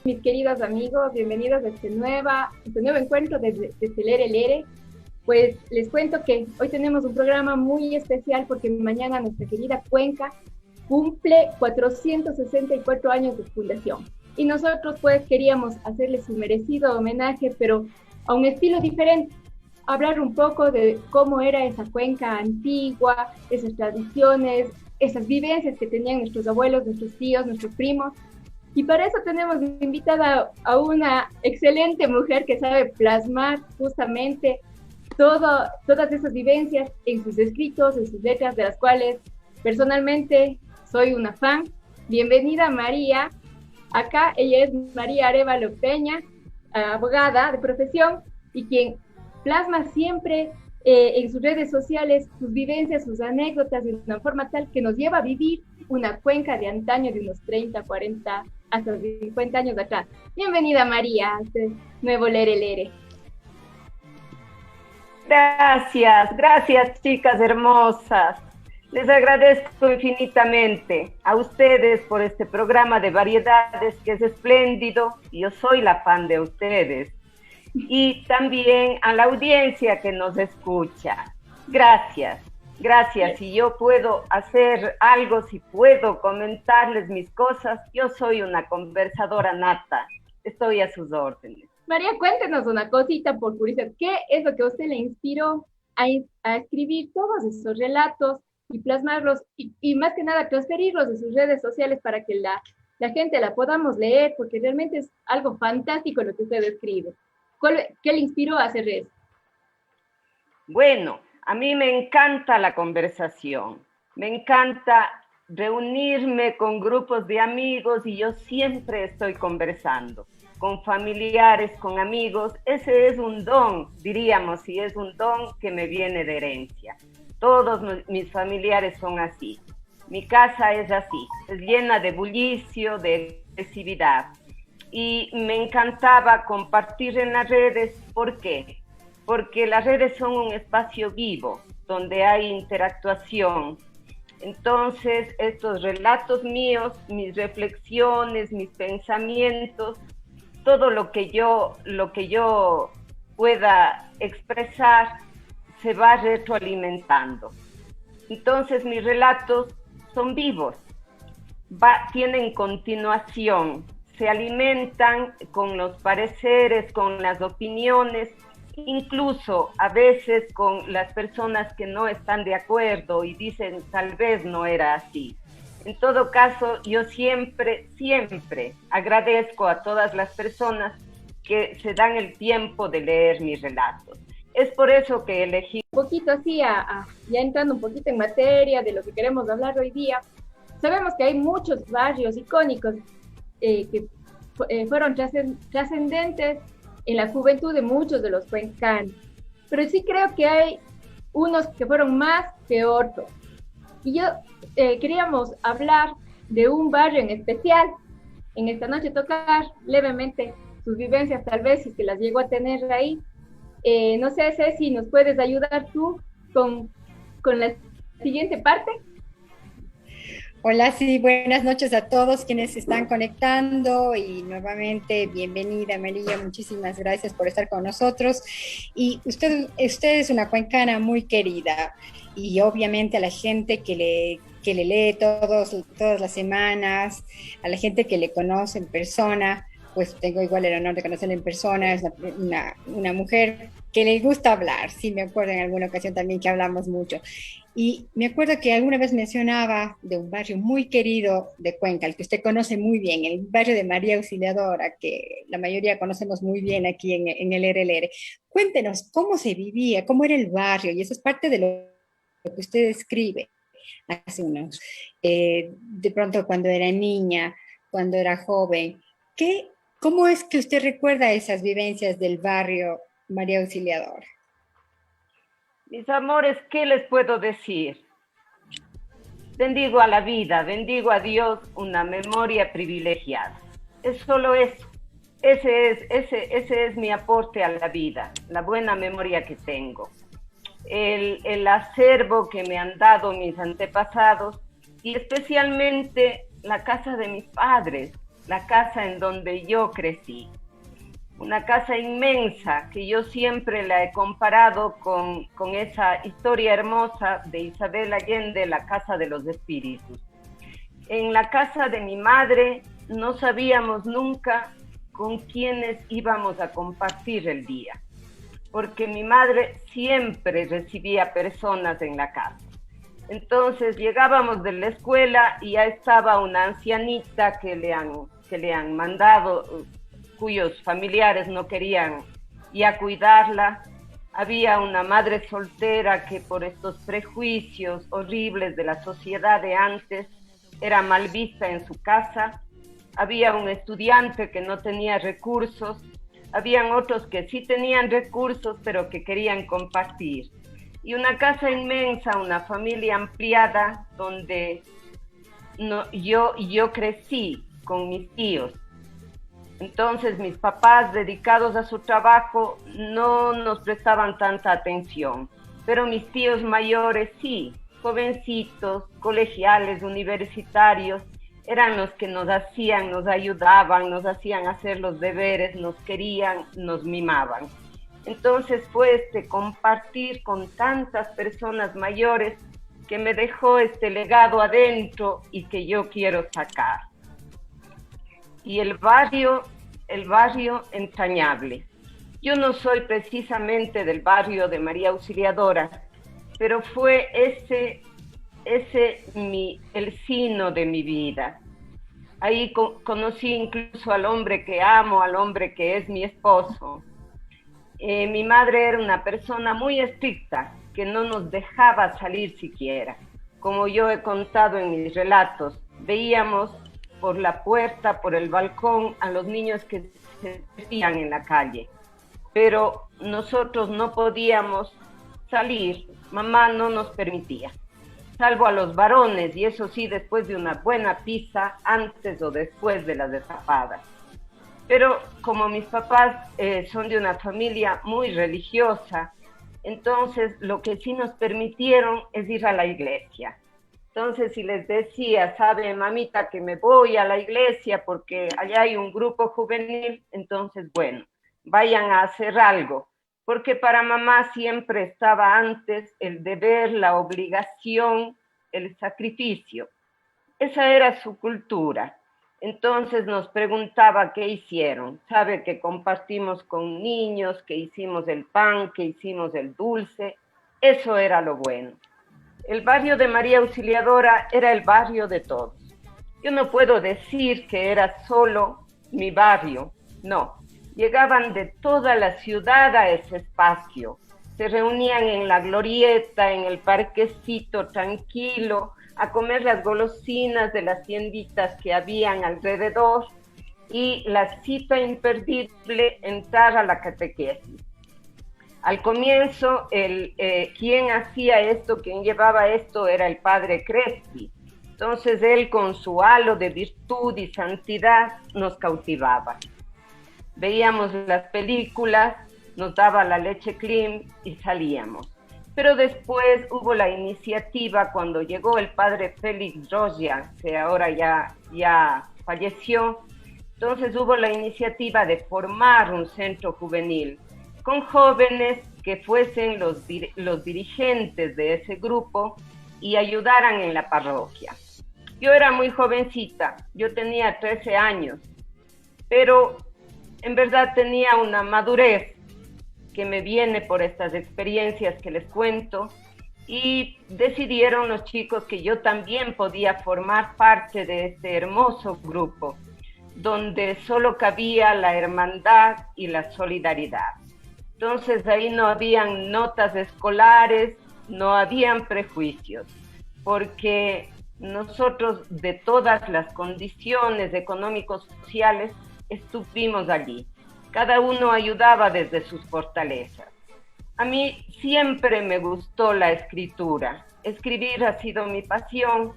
Mis queridos amigos, bienvenidos a este nuevo encuentro desde Lere Lere. Pues les cuento que hoy tenemos un programa muy especial porque mañana nuestra querida Cuenca cumple 464 años de fundación. Y nosotros pues queríamos hacerle su merecido homenaje, pero a un estilo diferente. Hablar un poco de cómo era esa Cuenca antigua, esas tradiciones, esas vivencias que tenían nuestros abuelos, nuestros tíos, nuestros primos. Y para eso tenemos invitada a una excelente mujer que sabe plasmar justamente todas esas vivencias en sus escritos, en sus letras, de las cuales personalmente soy una fan. Bienvenida María. Acá ella es María Arévalo Peña, abogada de profesión y quien plasma siempre en sus redes sociales sus vivencias, sus anécdotas de una forma tal que nos lleva a vivir una Cuenca de antaño de unos 30, 40, hasta 50 años atrás. Bienvenida María a este nuevo Lere Lere. Gracias chicas hermosas. Les agradezco infinitamente a ustedes por este programa de variedades que es espléndido. Yo soy la fan de ustedes. Y también a la audiencia que nos escucha. Gracias. Si yo puedo hacer algo, si puedo comentarles mis cosas, yo soy una conversadora nata. Estoy a sus órdenes. María, cuéntenos una cosita por curiosidad. ¿Qué es lo que a usted le inspiró a escribir todos esos relatos y plasmarlos y más que nada transferirlos de sus redes sociales para que la gente la podamos leer? Porque realmente es algo fantástico lo que usted escribe. ¿Qué le inspiró a hacer eso? Bueno, a mí me encanta la conversación, me encanta reunirme con grupos de amigos y yo siempre estoy conversando con familiares, con amigos. Ese es un don, diríamos, y es un don que me viene de herencia. Todos mis familiares son así. Mi casa es así, es llena de bullicio, de agresividad. Y me encantaba compartir en las redes. ¿Por qué? Porque las redes son un espacio vivo, donde hay interactuación. Entonces, estos relatos míos, mis reflexiones, mis pensamientos, todo lo que yo pueda expresar se va retroalimentando. Entonces, mis relatos son vivos, tienen continuación, se alimentan con los pareceres, con las opiniones, incluso a veces con las personas que no están de acuerdo y dicen tal vez no era así. En todo caso, yo siempre agradezco a todas las personas que se dan el tiempo de leer mis relatos. Es por eso que elegí. Un poquito así, ya entrando un poquito en materia de lo que queremos hablar hoy día, sabemos que hay muchos barrios icónicos que fueron trascendentes en la juventud de muchos de los cuencanos, pero sí creo que hay unos que fueron más que otros. Y yo queríamos hablar de un barrio en especial, en esta noche tocar levemente sus vivencias, tal vez si es que las llegó a tener ahí. No sé, Ceci, ¿nos puedes ayudar tú con la siguiente parte? Hola, sí, buenas noches a todos quienes se están conectando y nuevamente bienvenida María, muchísimas gracias por estar con nosotros. Y usted es una cuencana muy querida y obviamente a la gente que le lee todas las semanas, a la gente que le conoce en persona, pues tengo igual el honor de conocerla en persona, es una mujer que le gusta hablar, sí me acuerdo en alguna ocasión también que hablamos mucho. Y me acuerdo que alguna vez mencionaba de un barrio muy querido de Cuenca, el que usted conoce muy bien, el barrio de María Auxiliadora, que la mayoría conocemos muy bien aquí en el RLR. Cuéntenos cómo se vivía, cómo era el barrio, y eso es parte de lo que usted escribe hace unos, de pronto cuando era niña, cuando era joven. ¿Cómo es que usted recuerda esas vivencias del barrio María Auxiliadora? Mis amores, ¿qué les puedo decir? Bendigo a la vida, bendigo a Dios una memoria privilegiada. Es solo eso. Ese es mi aporte a la vida, la buena memoria que tengo. El acervo que me han dado mis antepasados y especialmente la casa de mis padres, la casa en donde yo crecí. Una casa inmensa que yo siempre la he comparado con esa historia hermosa de Isabel Allende, la Casa de los Espíritus. En la casa de mi madre no sabíamos nunca con quiénes íbamos a compartir el día, porque mi madre siempre recibía personas en la casa. Entonces llegábamos de la escuela y ya estaba una ancianita que le han mandado, cuyos familiares no querían ya cuidarla. Había una madre soltera que por estos prejuicios horribles de la sociedad de antes era mal vista en su casa. Había un estudiante que no tenía recursos. Habían otros que sí tenían recursos, pero que querían compartir. Y una casa inmensa, una familia ampliada, donde yo crecí con mis tíos. Entonces mis papás, dedicados a su trabajo, no nos prestaban tanta atención, pero mis tíos mayores sí, jovencitos, colegiales, universitarios, eran los que nos ayudaban, nos hacían hacer los deberes, nos querían, nos mimaban. Entonces fue compartir con tantas personas mayores que me dejó este legado adentro y que yo quiero sacar. Y el barrio entrañable. Yo no soy precisamente del barrio de María Auxiliadora, pero fue el sino de mi vida. Ahí conocí incluso al hombre que amo, al hombre que es mi esposo. Mi madre era una persona muy estricta, que no nos dejaba salir siquiera. Como yo he contado en mis relatos, veíamos por la puerta, por el balcón, a los niños que se vestían en la calle. Pero nosotros no podíamos salir, mamá no nos permitía, salvo a los varones, y eso sí, después de una buena pizza, antes o después de las destapadas. Pero como mis papás son de una familia muy religiosa, entonces lo que sí nos permitieron es ir a la iglesia. Entonces, si les decía, sabe, mamita, que me voy a la iglesia porque allá hay un grupo juvenil, entonces, bueno, vayan a hacer algo. Porque para mamá siempre estaba antes el deber, la obligación, el sacrificio. Esa era su cultura. Entonces nos preguntaba qué hicieron. Sabe que compartimos con niños, que hicimos el pan, que hicimos el dulce. Eso era lo bueno. El barrio de María Auxiliadora era el barrio de todos. Yo no puedo decir que era solo mi barrio, no. Llegaban de toda la ciudad a ese espacio. Se reunían en la glorieta, en el parquecito tranquilo, a comer las golosinas de las tienditas que habían alrededor y la cita imperdible, entrar a la catequesis. Al comienzo, quien hacía esto, quien llevaba esto, era el padre Crespi. Entonces él, con su halo de virtud y santidad, nos cautivaba. Veíamos las películas, nos daba la leche clean y salíamos. Pero después hubo la iniciativa cuando llegó el padre Félix Rogia, que ahora ya falleció. Entonces hubo la iniciativa de formar un centro juvenil con jóvenes que fuesen los dirigentes de ese grupo y ayudaran en la parroquia. Yo era muy jovencita, yo tenía 13 años, pero en verdad tenía una madurez que me viene por estas experiencias que les cuento, y decidieron los chicos que yo también podía formar parte de este hermoso grupo, donde solo cabía la hermandad y la solidaridad. Entonces ahí no habían notas escolares, no habían prejuicios, porque nosotros de todas las condiciones económicos sociales estuvimos allí. Cada uno ayudaba desde sus fortalezas. A mí siempre me gustó la escritura. Escribir ha sido mi pasión.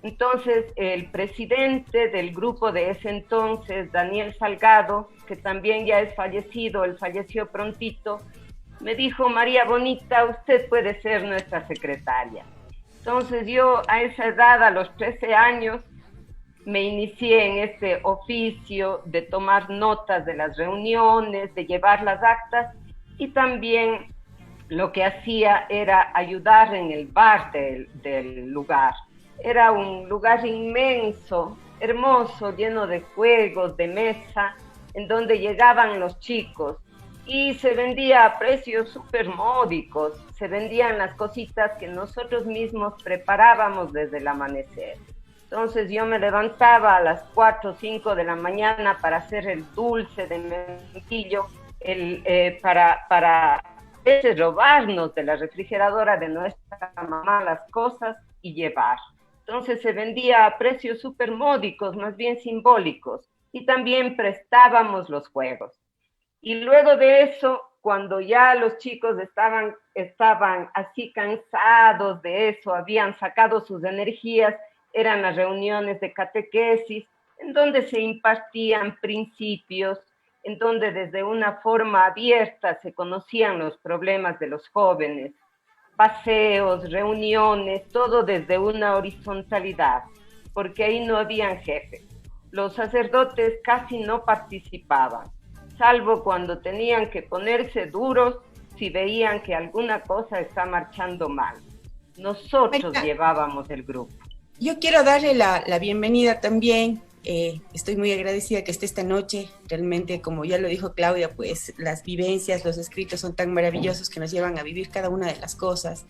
Entonces, el presidente del grupo de ese entonces, Daniel Salgado, que también ya es fallecido, él falleció prontito, me dijo: María Bonita, usted puede ser nuestra secretaria. Entonces yo a esa edad, a los 13 años, me inicié en este oficio de tomar notas de las reuniones, de llevar las actas, y también lo que hacía era ayudar en el bar del lugar. Era un lugar inmenso, hermoso, lleno de juegos, de mesa, en donde llegaban los chicos y se vendía a precios súper módicos, se vendían las cositas que nosotros mismos preparábamos desde el amanecer. Entonces yo me levantaba a las 4 o 5 de la mañana para hacer el dulce de membrillo, para robarnos de la refrigeradora de nuestra mamá las cosas y llevar. Entonces se vendía a precios súper módicos, más bien simbólicos, y también prestábamos los juegos. Y luego de eso, cuando ya los chicos estaban así cansados de eso, habían sacado sus energías, eran las reuniones de catequesis, en donde se impartían principios, en donde desde una forma abierta se conocían los problemas de los jóvenes, paseos, reuniones, todo desde una horizontalidad, porque ahí no habían jefes. Los sacerdotes casi no participaban, salvo cuando tenían que ponerse duros si veían que alguna cosa está marchando mal. Nosotros llevábamos el grupo. Yo quiero darle la bienvenida también. Estoy muy agradecida que esté esta noche. Realmente, como ya lo dijo Claudia, pues las vivencias, los escritos son tan maravillosos que nos llevan a vivir cada una de las cosas.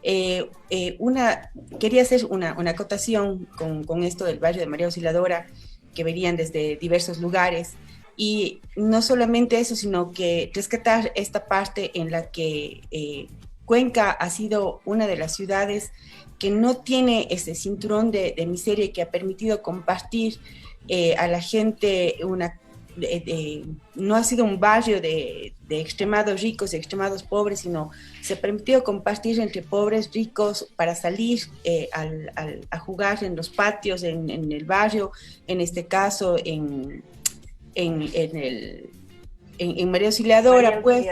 Quería hacer una acotación con esto del barrio de María Auxiliadora, que venían desde diversos lugares. Y no solamente eso, sino que rescatar esta parte en la que Cuenca ha sido una de las ciudades que no tiene ese cinturón de miseria y que ha permitido compartir a la gente no ha sido un barrio de extremados ricos y extremados pobres, sino se ha permitido compartir entre pobres, ricos, para salir a jugar en los patios, en el barrio, en este caso en María Auxiliadora, pues,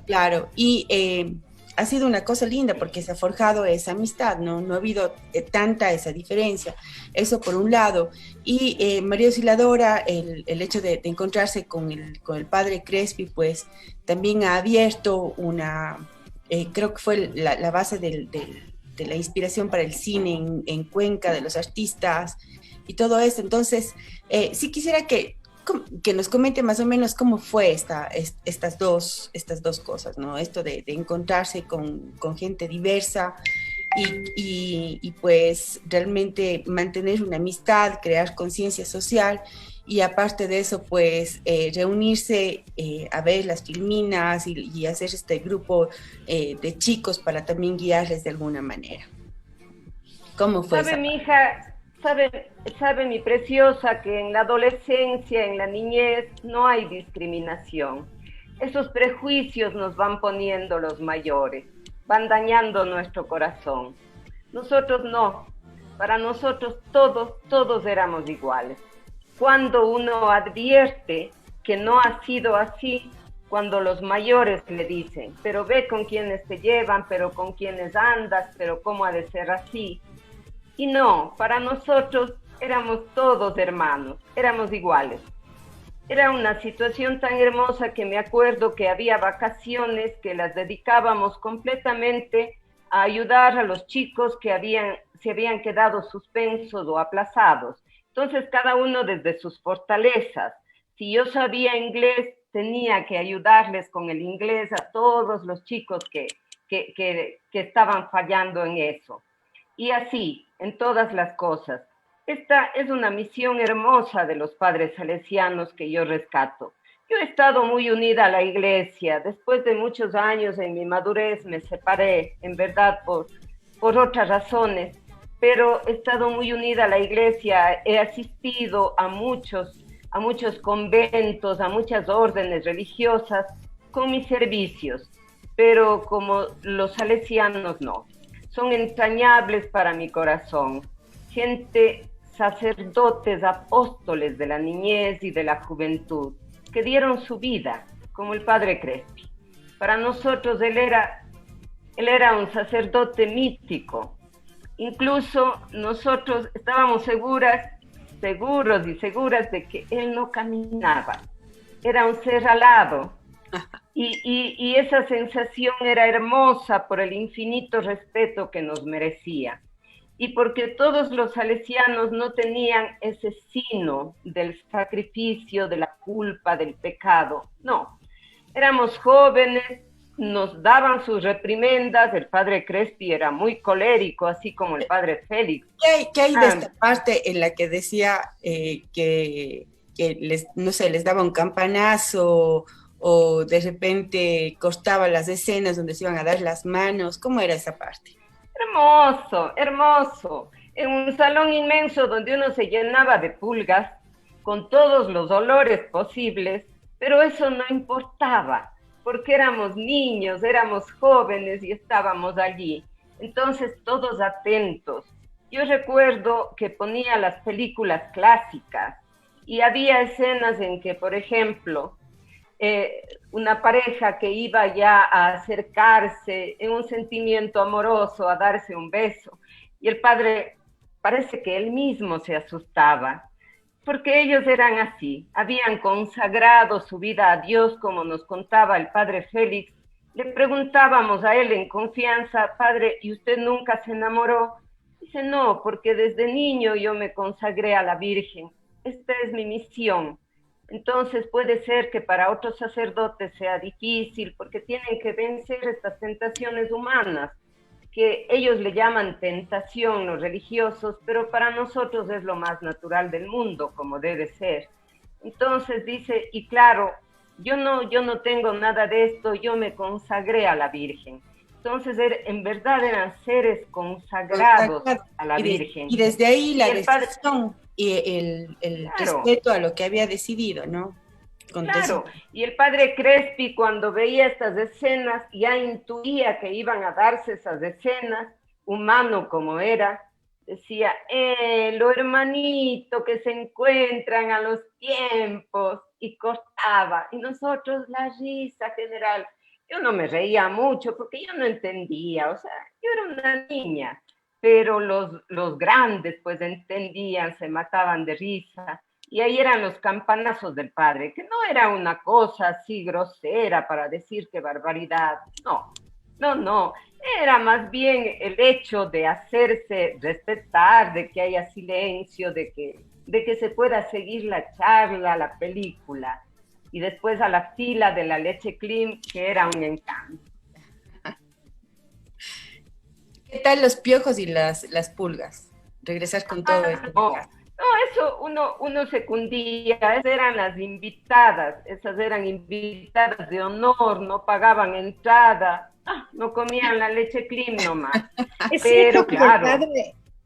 claro, y ha sido una cosa linda porque se ha forjado esa amistad, no ha habido tanta esa diferencia, eso por un lado. Y María Auxiliadora, el hecho de encontrarse con el padre Crespi, pues también ha abierto creo que fue la base de la inspiración para el cine en Cuenca, de los artistas y todo eso. Entonces, sí quisiera que nos comente más o menos cómo fue estas dos cosas, ¿no? Esto de encontrarse con gente diversa y pues realmente mantener una amistad, crear conciencia social, y aparte de eso, pues reunirse a ver las filminas y hacer este grupo de chicos para también guiarles de alguna manera. ¿Cómo fue? ¿Sabe, mi hija? Sabe mi preciosa, que en la adolescencia, en la niñez, no hay discriminación. Esos prejuicios nos van poniendo los mayores, van dañando nuestro corazón. Nosotros no, para nosotros todos éramos iguales. Cuando uno advierte que no ha sido así, cuando los mayores le dicen, pero ve con quiénes te llevan, pero con quiénes andas, pero cómo ha de ser así. Y no, para nosotros éramos todos hermanos, éramos iguales. Era una situación tan hermosa que me acuerdo que había vacaciones que las dedicábamos completamente a ayudar a los chicos que se habían quedado suspensos o aplazados. Entonces, cada uno desde sus fortalezas. Si yo sabía inglés, tenía que ayudarles con el inglés a todos los chicos que estaban fallando en eso. Y así, en todas las cosas. Esta es una misión hermosa de los padres salesianos que yo rescato. Yo he estado muy unida a la iglesia. Después de muchos años en mi madurez me separé, en verdad, por otras razones, pero he estado muy unida a la iglesia. He asistido a muchos conventos, a muchas órdenes religiosas con mis servicios, pero como los salesianos no. Son entrañables para mi corazón. Gente, sacerdotes, apóstoles de la niñez y de la juventud, que dieron su vida, como el padre Crespi. Para nosotros él era un sacerdote mítico. Incluso nosotros estábamos seguras seguros y seguras de que él no caminaba. Era un ser alado. Y esa sensación era hermosa por el infinito respeto que nos merecía. Y porque todos los salesianos no tenían ese sino del sacrificio, de la culpa, del pecado. No, éramos jóvenes, nos daban sus reprimendas. El padre Crespi era muy colérico, así como el padre Félix. ¿Qué hay de esta parte en la que decía que les, no sé, les daba un campanazo o de repente cortaba las escenas donde se iban a dar las manos? ¿Cómo era esa parte? Hermoso, hermoso. En un salón inmenso donde uno se llenaba de pulgas, con todos los olores posibles, pero eso no importaba, porque éramos niños, éramos jóvenes y estábamos allí. Entonces, todos atentos. Yo recuerdo que ponía las películas clásicas y había escenas en que, por ejemplo, una pareja que iba ya a acercarse en un sentimiento amoroso, a darse un beso, y el padre parece que él mismo se asustaba, porque ellos eran así, habían consagrado su vida a Dios, como nos contaba el padre Félix. Le preguntábamos a él en confianza: padre, ¿y usted nunca se enamoró? Dice: no, porque desde niño yo me consagré a la Virgen, esta es mi misión. Entonces puede ser que para otros sacerdotes sea difícil, porque tienen que vencer estas tentaciones humanas, que ellos le llaman tentación los religiosos, pero para nosotros es lo más natural del mundo, como debe ser. Entonces dice, y claro, yo no tengo nada de esto, yo me consagré a la Virgen. Entonces, en verdad eran seres consagrados a la Virgen. Y desde ahí la decisión y el respeto a lo que había decidido, ¿no? Claro, y el padre Crespi, cuando veía estas escenas, ya intuía que iban a darse esas escenas, humano como era, decía: lo hermanito que se encuentran a los tiempos, y cortaba, y nosotros la risa general. Yo no me reía mucho porque yo no entendía, o sea, yo era una niña, pero los grandes pues entendían, se mataban de risa. Y ahí eran los campanazos del padre, que no era una cosa así grosera para decir qué barbaridad, no, era más bien el hecho de hacerse respetar, de que haya silencio, de que se pueda seguir la charla, la película. Y después a la fila de la leche Klim, que era un encanto. ¿Qué tal los piojos y las pulgas? Regresar con todo esto. No, eso uno secundía, esas eran las invitadas, esas eran invitadas de honor, no pagaban entrada, no comían la leche Klim nomás. Pero claro.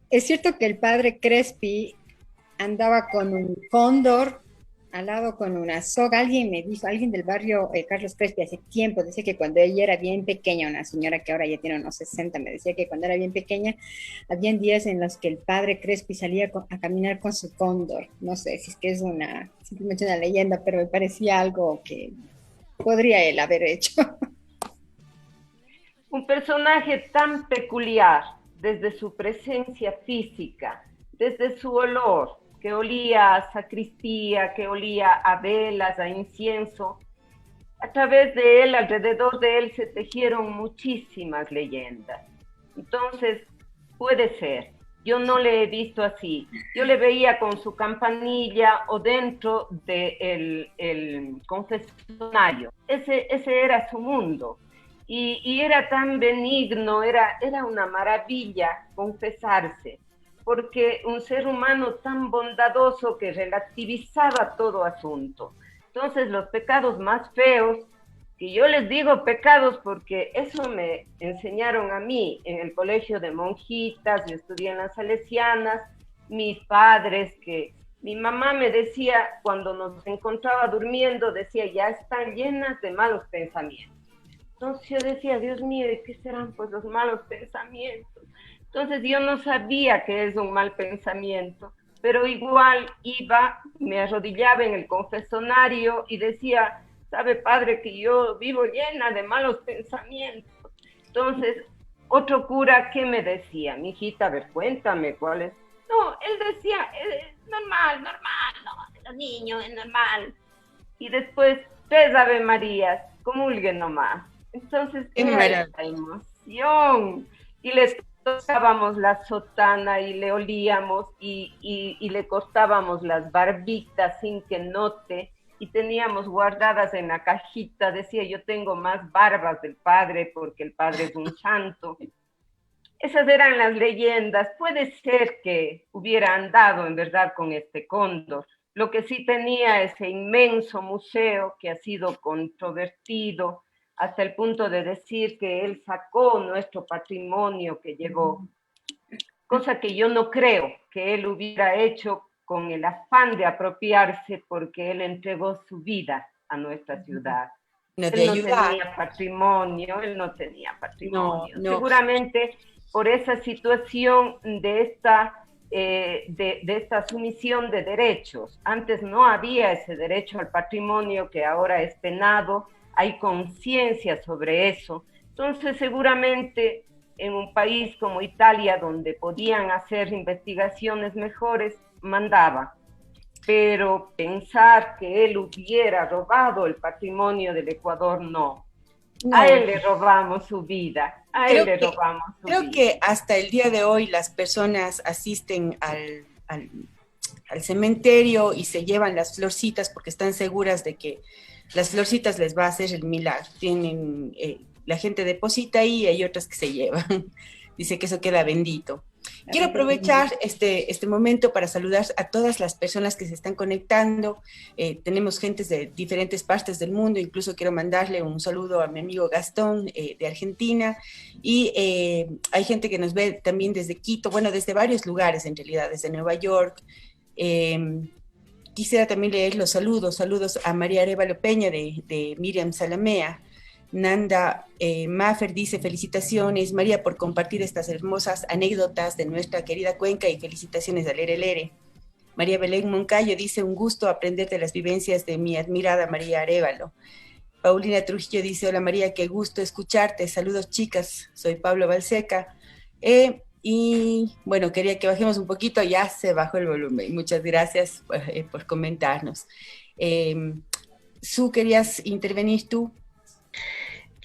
Es cierto que el padre Crespi andaba con un cóndor al lado con una soga. Alguien me dijo, alguien del barrio Carlos Crespi hace tiempo, decía que cuando ella era bien pequeña, una señora que ahora ya tiene unos 60, me decía que cuando era bien pequeña, habían días en los que el padre Crespi salía a caminar con su cóndor. No sé si es que es simplemente una leyenda, pero me parecía algo que podría él haber hecho. Un personaje tan peculiar, desde su presencia física, desde su olor, que olía a sacristía, que olía a velas, a incienso. A través de él, alrededor de él, se tejieron muchísimas leyendas. Entonces, puede ser. Yo no le he visto así. Yo le veía con su campanilla o dentro del confesionario. Ese era su mundo. Y era tan benigno, era una maravilla confesarse, porque un ser humano tan bondadoso que relativizaba todo asunto. Entonces, los pecados más feos, que yo les digo pecados porque eso me enseñaron a mí en el colegio de monjitas, yo estudié en las salesianas, mis padres, que mi mamá me decía, cuando nos encontraba durmiendo, decía: ya están llenas de malos pensamientos. Entonces yo decía: Dios mío, ¿de qué serán pues los malos pensamientos? Entonces yo no sabía qué es un mal pensamiento, pero igual iba, me arrodillaba en el confesionario y decía: ¿sabe, padre, que yo vivo llena de malos pensamientos? Entonces, otro cura, ¿qué me decía? Mijita, a ver, cuéntame, ¿cuál es? No, él decía, normal, no, de los niños es normal. Y después, 3 Ave Marías, comulguen nomás. Entonces, era esa emoción. Y les tocábamos la sotana y le olíamos y le cortábamos las barbitas sin que note. Y teníamos guardadas en la cajita, decía, yo tengo más barbas del padre porque el padre es un santo. Esas eran las leyendas. Puede ser que hubiera andado en verdad con este cóndor. Lo que sí tenía ese inmenso museo que ha sido controvertido hasta el punto de decir que él sacó nuestro patrimonio que llegó, cosa que yo no creo que él hubiera hecho con el afán de apropiarse, porque él entregó su vida a nuestra ciudad. Él no tenía patrimonio, No. Seguramente por esa situación de esta sumisión de derechos. Antes no había ese derecho al patrimonio que ahora es penado, hay conciencia sobre eso. Entonces, seguramente en un país como Italia, donde podían hacer investigaciones mejores, mandaba. Pero pensar que él hubiera robado el patrimonio del Ecuador, no. A él le robamos su vida, Creo que hasta el día de hoy las personas asisten al cementerio y se llevan las florcitas porque están seguras de que las florcitas les va a hacer el milagro. La gente deposita ahí y hay otras que se llevan. Dice que eso queda bendito. Quiero aprovechar este momento para saludar a todas las personas que se están conectando. Tenemos gentes de diferentes partes del mundo, incluso quiero mandarle un saludo a mi amigo Gastón de Argentina, y hay gente que nos ve también desde Quito, bueno, desde varios lugares en realidad, desde Nueva York. Quisiera también leer los saludos a María Arévalo Peña de Miriam Salamea. Nanda Maffer dice: felicitaciones María por compartir estas hermosas anécdotas de nuestra querida Cuenca, y felicitaciones a Lere Lere. María Belén Moncayo dice: un gusto aprender de las vivencias de mi admirada María Arévalo. Paulina Trujillo dice: hola María, qué gusto escucharte, saludos chicas, soy Pablo Balseca. Y bueno, quería que bajemos un poquito, ya se bajó el volumen. Muchas gracias por comentarnos. Su, ¿querías intervenir tú?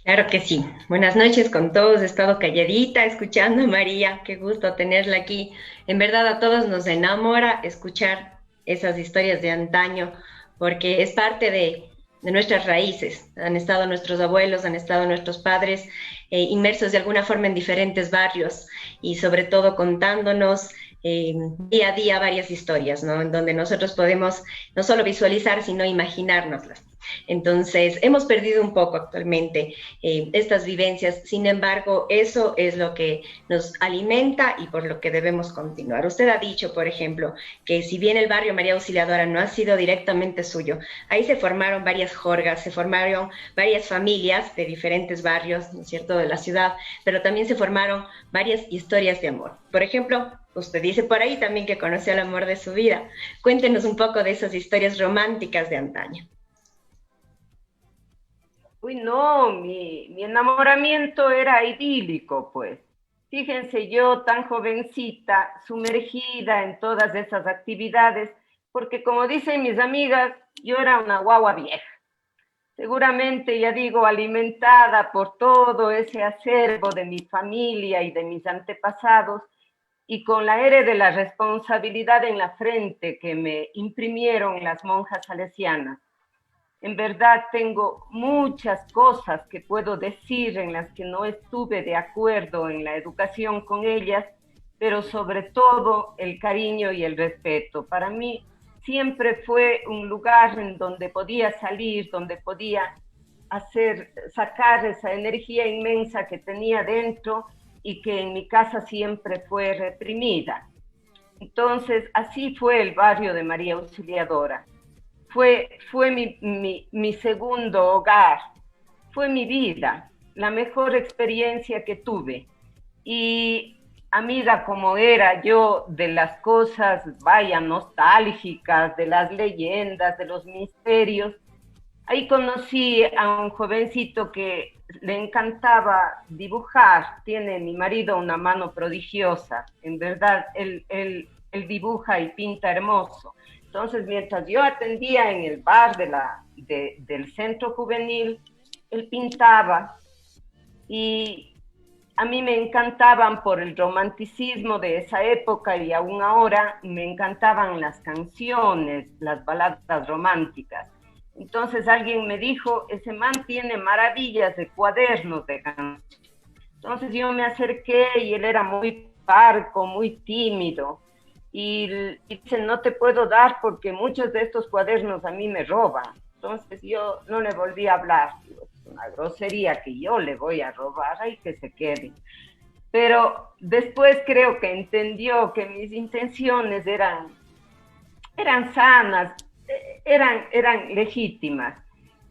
Claro que sí. Buenas noches con todos. He estado calladita escuchando a María. Qué gusto tenerla aquí. En verdad a todos nos enamora escuchar esas historias de antaño, porque es parte de nuestras raíces. Han estado nuestros abuelos, han estado nuestros padres inmersos de alguna forma en diferentes barrios y sobre todo contándonos día a día varias historias, ¿no? En donde nosotros podemos no solo visualizar, sino imaginárnoslas. Entonces, hemos perdido un poco actualmente estas vivencias, sin embargo, eso es lo que nos alimenta y por lo que debemos continuar. Usted ha dicho, por ejemplo, que si bien el barrio María Auxiliadora no ha sido directamente suyo, ahí se formaron varias jorgas, se formaron varias familias de diferentes barrios, ¿no es cierto?, de la ciudad, pero también se formaron varias historias de amor. Por ejemplo, usted dice por ahí también que conoció el amor de su vida. Cuéntenos un poco de esas historias románticas de antaño. Uy, no, mi enamoramiento era idílico, pues. Fíjense, yo tan jovencita, sumergida en todas esas actividades, porque como dicen mis amigas, yo era una guagua vieja. Seguramente, ya digo, alimentada por todo ese acervo de mi familia y de mis antepasados, y con la R de la responsabilidad en la frente que me imprimieron las monjas salesianas. En verdad tengo muchas cosas que puedo decir en las que no estuve de acuerdo en la educación con ellas, pero sobre todo el cariño y el respeto. Para mí siempre fue un lugar en donde podía salir, donde podía sacar esa energía inmensa que tenía dentro y que en mi casa siempre fue reprimida. Entonces, así fue el barrio de María Auxiliadora. Fue mi segundo hogar, fue mi vida, la mejor experiencia que tuve. Y amiga como era yo de las cosas, nostálgicas, de las leyendas, de los misterios, ahí conocí a un jovencito que le encantaba dibujar. Tiene mi marido una mano prodigiosa, en verdad, él él dibuja y pinta hermoso. Entonces, mientras yo atendía en el bar del centro juvenil, él pintaba y a mí me encantaban por el romanticismo de esa época y aún ahora me encantaban las canciones, las baladas románticas. Entonces alguien me dijo, ese man tiene maravillas de cuadernos de canciones. Entonces yo me acerqué y él era muy parco, muy tímido. Y dice, no te puedo dar porque muchos de estos cuadernos a mí me roban. Entonces yo no le volví a hablar. Digo, es una grosería que yo le voy a robar, ay, que se quede. Pero después creo que entendió que mis intenciones eran sanas, eran legítimas.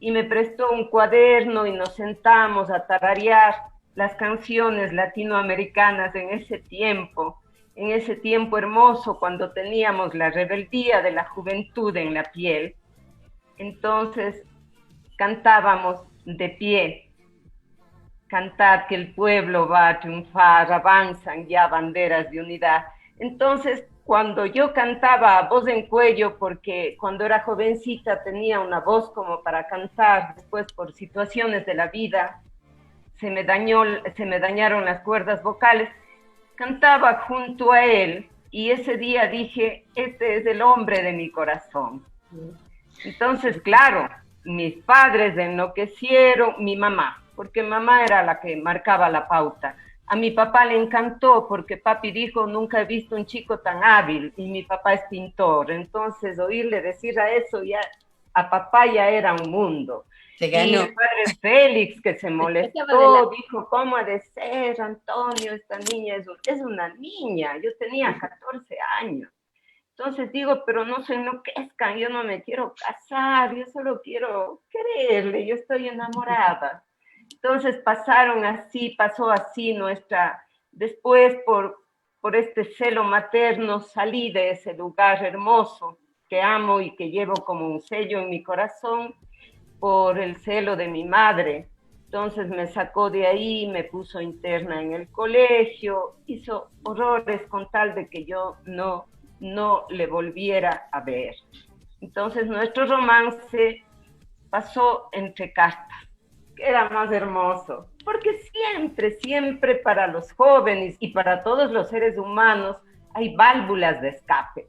Y me prestó un cuaderno y nos sentamos a tararear las canciones latinoamericanas en ese tiempo hermoso cuando teníamos la rebeldía de la juventud en la piel. Entonces cantábamos de pie, cantar que el pueblo va a triunfar, avanzan ya banderas de unidad. Entonces, cuando yo cantaba a voz en cuello, porque cuando era jovencita tenía una voz como para cantar, después por situaciones de la vida se me dañaron las cuerdas vocales, cantaba junto a él y ese día dije, este es el hombre de mi corazón. Entonces, claro, mis padres enloquecieron, mi mamá, porque mamá era la que marcaba la pauta. A mi papá le encantó porque papi dijo, nunca he visto un chico tan hábil y mi papá es pintor. Entonces, oírle decir a papá ya era un mundo. Se ganó. Y el padre Félix, que se molestó, dijo, ¿cómo ha de ser, Antonio? Esta niña es una niña. Yo tenía 14 años. Entonces digo, pero no se enloquezcan, yo no me quiero casar, yo solo quiero quererle, yo estoy enamorada. Entonces pasó así después por este celo materno salí de ese lugar hermoso que amo y que llevo como un sello en mi corazón por el celo de mi madre. Entonces me sacó de ahí, me puso interna en el colegio, hizo horrores con tal de que yo no le volviera a ver. Entonces nuestro romance pasó entre cartas, que era más hermoso, porque siempre para los jóvenes y para todos los seres humanos hay válvulas de escape.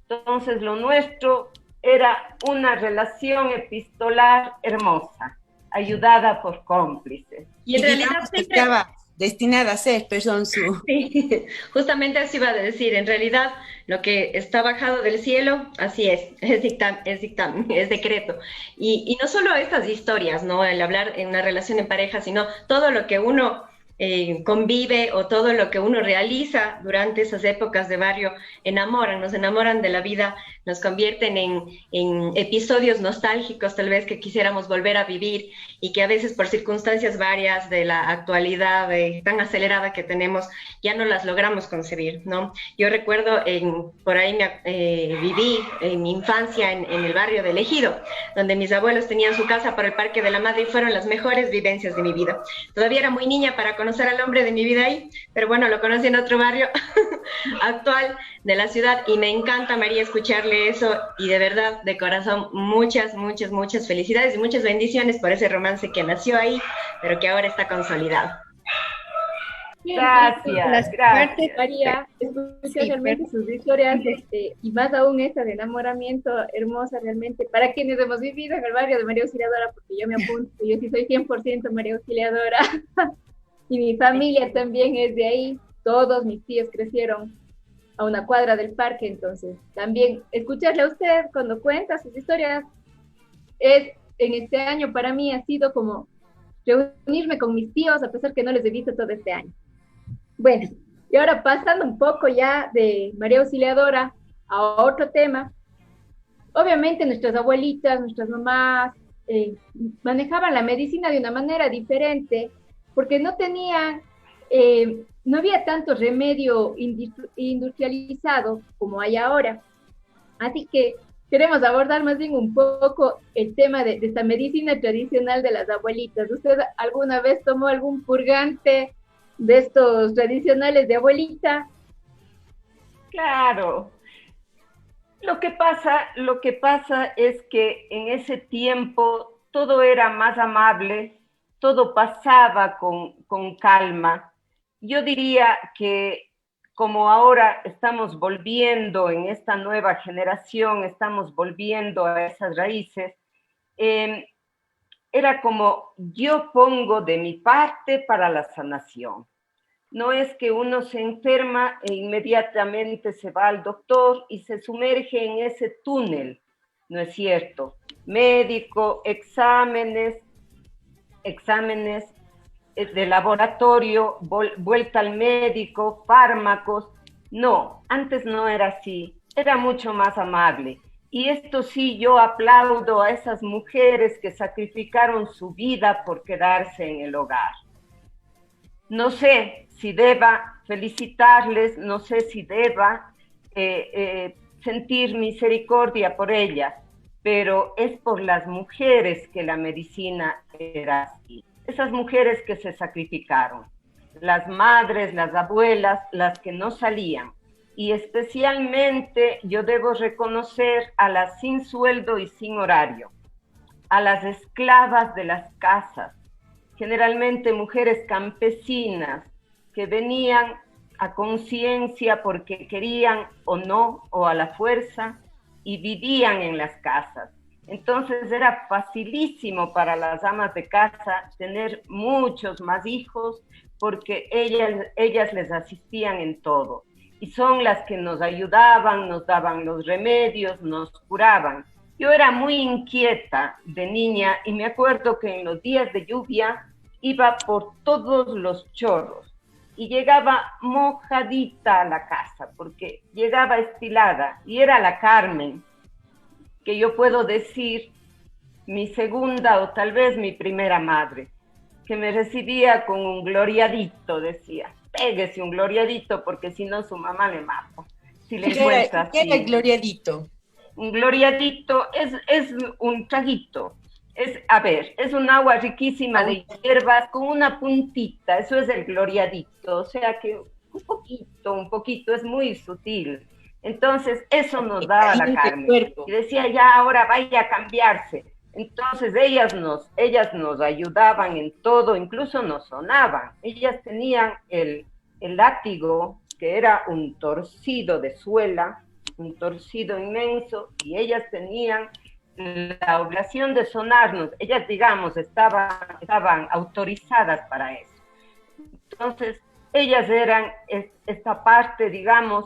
Entonces lo nuestro era una relación epistolar hermosa, ayudada por cómplices. Y en realidad estaba destinada a ser, perdón, Sí, justamente así iba a decir, en realidad lo que está bajado del cielo, así es dictamen, es decreto. Y no solo estas historias, ¿no? El hablar en una relación en pareja, sino todo lo que uno convive o todo lo que uno realiza durante esas épocas de barrio nos enamoran de la vida, nos convierten en episodios nostálgicos tal vez que quisiéramos volver a vivir y que a veces por circunstancias varias de la actualidad tan acelerada que tenemos ya no las logramos concebir, ¿no? Yo recuerdo por ahí viví en mi infancia en el barrio del Ejido, donde mis abuelos tenían su casa por el Parque de la Madre y fueron las mejores vivencias de mi vida. Todavía era muy niña para conocer al hombre de mi vida ahí, pero bueno, lo conocí en otro barrio actual de la ciudad y me encanta, María, escucharle eso y de verdad, de corazón, muchas felicidades y muchas bendiciones por ese romance que nació ahí, pero que ahora está consolidado. Gracias. María, escuché realmente sus historias y más aún esta de enamoramiento hermosa realmente, para quienes hemos vivido en el barrio de María Auxiliadora, porque yo me apunto, yo sí soy 100% María Auxiliadora, y mi familia también es de ahí, todos mis tíos crecieron a una cuadra del parque, entonces también escucharle a usted cuando cuenta sus historias en este año para mí ha sido como reunirme con mis tíos a pesar que no les he visto todo este año. Bueno, y ahora pasando un poco ya de María Auxiliadora a otro tema, obviamente nuestras abuelitas, nuestras mamás manejaban la medicina de una manera diferente porque no tenían, no había tanto remedio industrializado como hay ahora. Así que queremos abordar más bien un poco el tema de esta medicina tradicional de las abuelitas. ¿Usted alguna vez tomó algún purgante de estos tradicionales de abuelita? Claro, Lo que pasa es que en ese tiempo todo era más amable, todo pasaba con calma. Yo diría que como ahora estamos volviendo en esta nueva generación, estamos volviendo a esas raíces, eh, era como yo pongo de mi parte para la sanación. No es que uno se enferma e inmediatamente se va al doctor y se sumerge en ese túnel, ¿no es cierto? Médico, exámenes de laboratorio, vuelta al médico, fármacos. No, antes no era así, era mucho más amable. Y esto sí, yo aplaudo a esas mujeres que sacrificaron su vida por quedarse en el hogar. No sé si deba felicitarles, no sé si deba sentir misericordia por ellas, pero es por las mujeres que la medicina era así. Esas mujeres que se sacrificaron, las madres, las abuelas, las que no salían. Y especialmente yo debo reconocer a las sin sueldo y sin horario, a las esclavas de las casas, generalmente mujeres campesinas que venían a conciencia porque querían o no, o a la fuerza, y vivían en las casas. Entonces era facilísimo para las amas de casa tener muchos más hijos porque ellas les asistían en todo. Y son las que nos ayudaban, nos daban los remedios, nos curaban. Yo era muy inquieta de niña y me acuerdo que en los días de lluvia iba por todos los chorros y llegaba mojadita a la casa porque llegaba estilada y era la Carmen, que yo puedo decir mi segunda o tal vez mi primera madre, que me recibía con un gloriadito, decía, péguese un gloriadito porque si no su mamá le mata. Si le encuentra así. ¿Qué era el gloriadito? Un gloriadito es un traguito. Es un agua riquísima de hierbas con una puntita, eso es el gloriadito, o sea que un poquito, es muy sutil. Entonces, eso nos daba la Carmen. Y decía, ya, ahora vaya a cambiarse. Entonces, ellas nos ayudaban en todo, incluso nos sonaban. Ellas tenían el látigo, que era un torcido de suela, un torcido inmenso, y ellas tenían la obligación de sonarnos. Ellas, digamos, estaban autorizadas para eso. Entonces, ellas eran esta parte, digamos,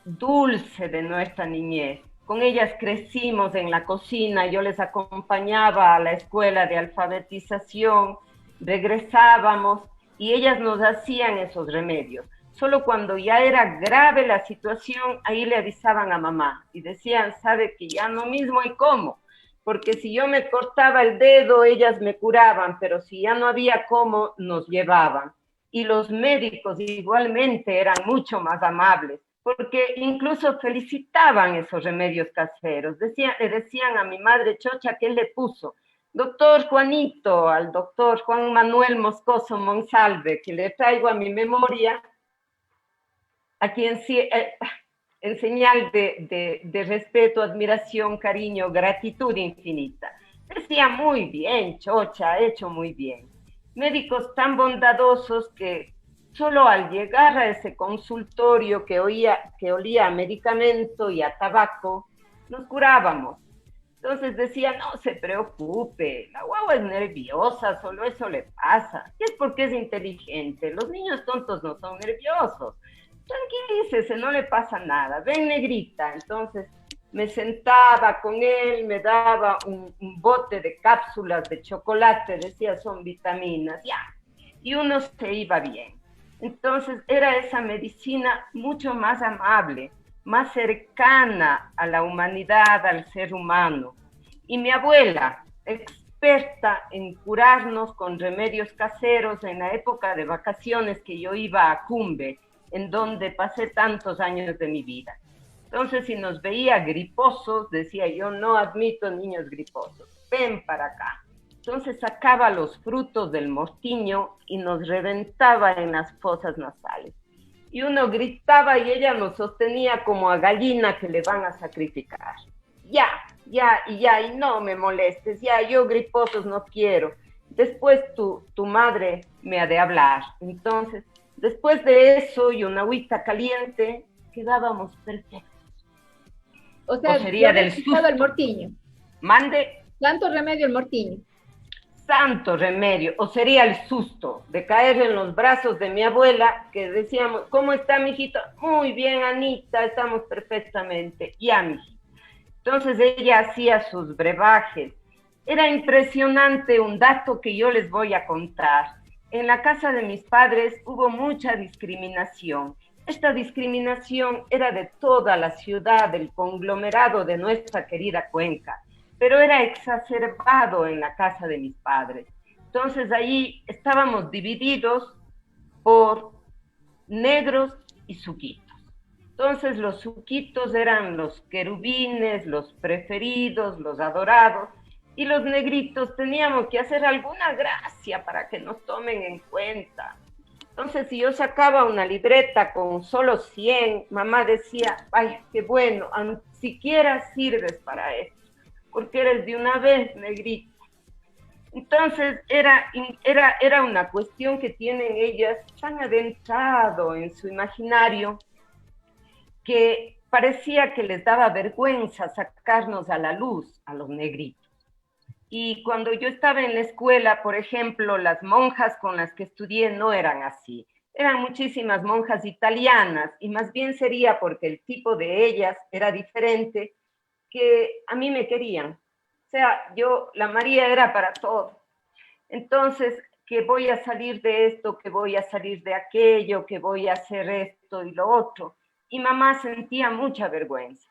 dulce de nuestra niñez. Con ellas crecimos en la cocina, yo les acompañaba a la escuela de alfabetización, regresábamos y ellas nos hacían esos remedios. Solo cuando ya era grave la situación, ahí le avisaban a mamá y decían, sabe que ya no mismo hay cómo, porque si yo me cortaba el dedo, ellas me curaban, pero si ya no había cómo, nos llevaban. Y los médicos igualmente eran mucho más amables, porque incluso felicitaban esos remedios caseros. Le decían a mi madre Chocha que él le puso, doctor Juanito, al doctor Juan Manuel Moscoso Monsalve, que le traigo a mi memoria, aquí en señal de respeto, admiración, cariño, gratitud infinita. Decía, muy bien, Chocha, ha hecho muy bien. Médicos tan bondadosos que solo al llegar a ese consultorio que olía a medicamento y a tabaco, nos curábamos. Entonces decía, no se preocupe, la guagua es nerviosa, solo eso le pasa. Y es porque es inteligente, los niños tontos no son nerviosos. Tranquilícese, no le pasa nada, ven negrita. Entonces me sentaba con él, me daba un bote de cápsulas de chocolate, decía son vitaminas, ya, y uno se iba bien. Entonces era esa medicina mucho más amable, más cercana a la humanidad, al ser humano. Y mi abuela, experta en curarnos con remedios caseros en la época de vacaciones que yo iba a Cumbe, en donde pasé tantos años de mi vida. Entonces, si nos veía griposos, decía yo, no admito niños griposos, ven para acá. Entonces sacaba los frutos del mortiño y nos reventaba en las fosas nasales. y uno gritaba y ella lo sostenía como a gallina que le van a sacrificar. Ya, y no me molestes, ya, yo griposos no quiero. Después tu madre me ha de hablar. Entonces, después de eso y una agüita caliente, quedábamos perfectos. O sea, sería del susto. El mortiño. Mande. Santo remedio el mortiño. Santo remedio, o sería el susto de caer en los brazos de mi abuela, que decíamos, ¿cómo está, mijito? Muy bien, Anita, estamos perfectamente. Ya, mijito. Entonces ella hacía sus brebajes. Era impresionante un dato que yo les voy a contar. En la casa de mis padres hubo mucha discriminación. Esta discriminación era de toda la ciudad, del conglomerado de nuestra querida Cuenca, pero era exacerbado en la casa de mis padres. Entonces allí estábamos divididos por negros y suquitos. Entonces los suquitos eran los querubines, los preferidos, los adorados, y los negritos teníamos que hacer alguna gracia para que nos tomen en cuenta. Entonces, si yo sacaba una libreta con solo 100, mamá decía, ay, qué bueno, siquiera sirves para esto, porque eres de una vez negrita. Entonces, era una cuestión que tienen ellas tan adentrado en su imaginario que parecía que les daba vergüenza sacarnos a la luz a los negritos. Y cuando yo estaba en la escuela, por ejemplo, las monjas con las que estudié no eran así. Eran muchísimas monjas italianas y más bien sería porque el tipo de ellas era diferente que a mí me querían. O sea, la María era para todo. Entonces, que voy a salir de esto, que voy a salir de aquello, que voy a hacer esto y lo otro. Y mamá sentía mucha vergüenza.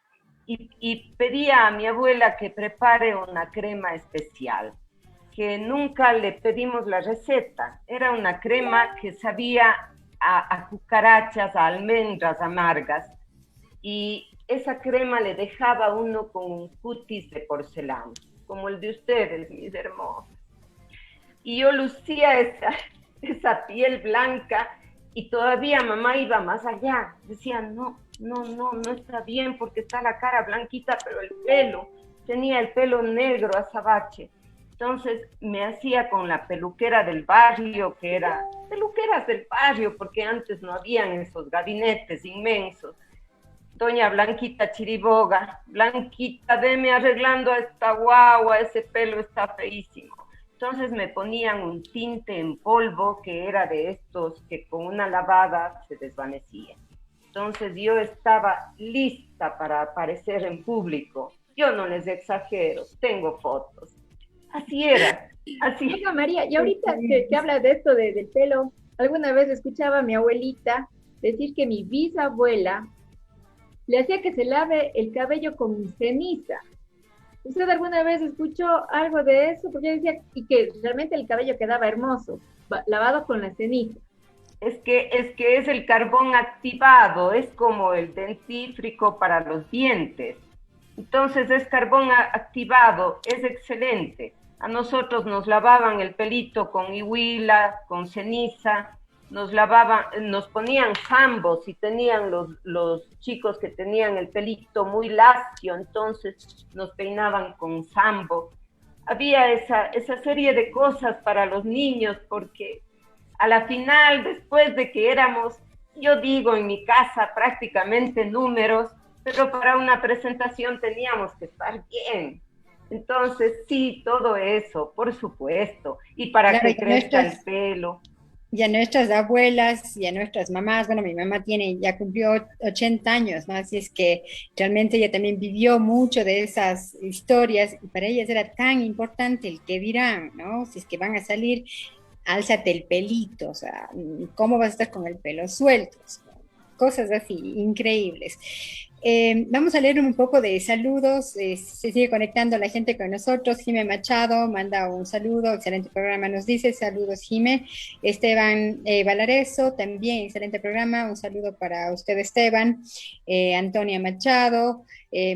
Y pedía a mi abuela que prepare una crema especial, que nunca le pedimos la receta. Era una crema que sabía a cucarachas, a almendras amargas, y esa crema le dejaba a uno con un cutis de porcelana, como el de ustedes, mis hermosos. Y yo lucía esa piel blanca, y todavía mamá iba más allá. Decía, no está bien porque está la cara blanquita, pero el pelo, tenía el pelo negro azabache. Entonces me hacía con la peluquera del barrio, que era peluqueras del barrio, porque antes no habían esos gabinetes inmensos. Doña Blanquita Chiriboga, Blanquita, deme arreglando a esta guagua, ese pelo está feísimo. Entonces me ponían un tinte en polvo que era de estos que con una lavada se desvanecía. Entonces yo estaba lista para aparecer en público. Yo no les exagero, tengo fotos. Así era, así. Oiga, María, y ahorita que hablas de esto del pelo, alguna vez escuchaba a mi abuelita decir que mi bisabuela le hacía que se lave el cabello con ceniza. ¿Usted alguna vez escuchó algo de eso? Porque ella decía y que realmente el cabello quedaba hermoso, lavado con la ceniza. Es que es el carbón activado, es como el dentífrico para los dientes. Entonces es carbón activado, es excelente. A nosotros nos lavaban el pelito con ihuila, con ceniza, nos ponían zambos y tenían los chicos que tenían el pelito muy lacio, entonces nos peinaban con zambo. Había esa serie de cosas para los niños, porque a la final, después de que éramos, yo digo en mi casa, prácticamente números, pero para una presentación teníamos que estar bien. Entonces, sí, todo eso, por supuesto. Y para claro, que crezca el pelo. Y a nuestras abuelas y a nuestras mamás, bueno, mi mamá ya cumplió 80 años, ¿no? Así es que realmente ella también vivió mucho de esas historias y para ellas era tan importante el que dirán, ¿no? Si es que van a salir, álzate el pelito, o sea, ¿cómo vas a estar con el pelo suelto? Cosas así, increíbles. Vamos a leer un poco de saludos, se sigue conectando la gente con nosotros. Jimé Machado manda un saludo, excelente programa, nos dice, saludos Jimé. Esteban Valareso, también excelente programa, un saludo para usted Esteban. Antonia Machado,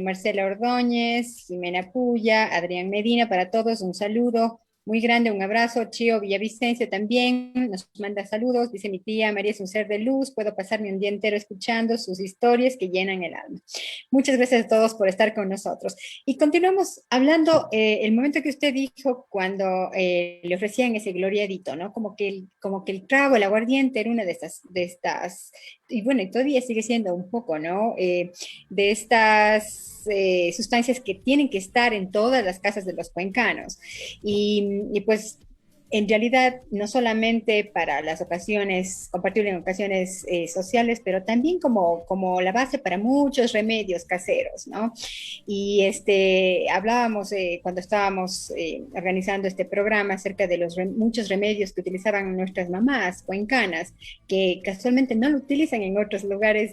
Marcela Ordóñez, Jimena Puya, Adrián Medina, para todos un saludo. muy grande, un abrazo. Chío Villavicencio también nos manda saludos, dice mi tía María es un ser de luz, puedo pasarme un día entero escuchando sus historias que llenan el alma. Muchas gracias a todos por estar con nosotros. Y continuamos hablando, el momento que usted dijo cuando le ofrecían ese gloriadito, ¿no? Como que el trago, el aguardiente era una de estas, y bueno, y todavía sigue siendo un poco, ¿no? De estas sustancias que tienen que estar en todas las casas de los cuencanos. Y pues en realidad no solamente para las ocasiones, compartirlo en ocasiones sociales, pero también como la base para muchos remedios caseros, ¿no? Y hablábamos cuando estábamos organizando este programa acerca de los muchos remedios que utilizaban nuestras mamás cuencanas, que casualmente no lo utilizan en otros lugares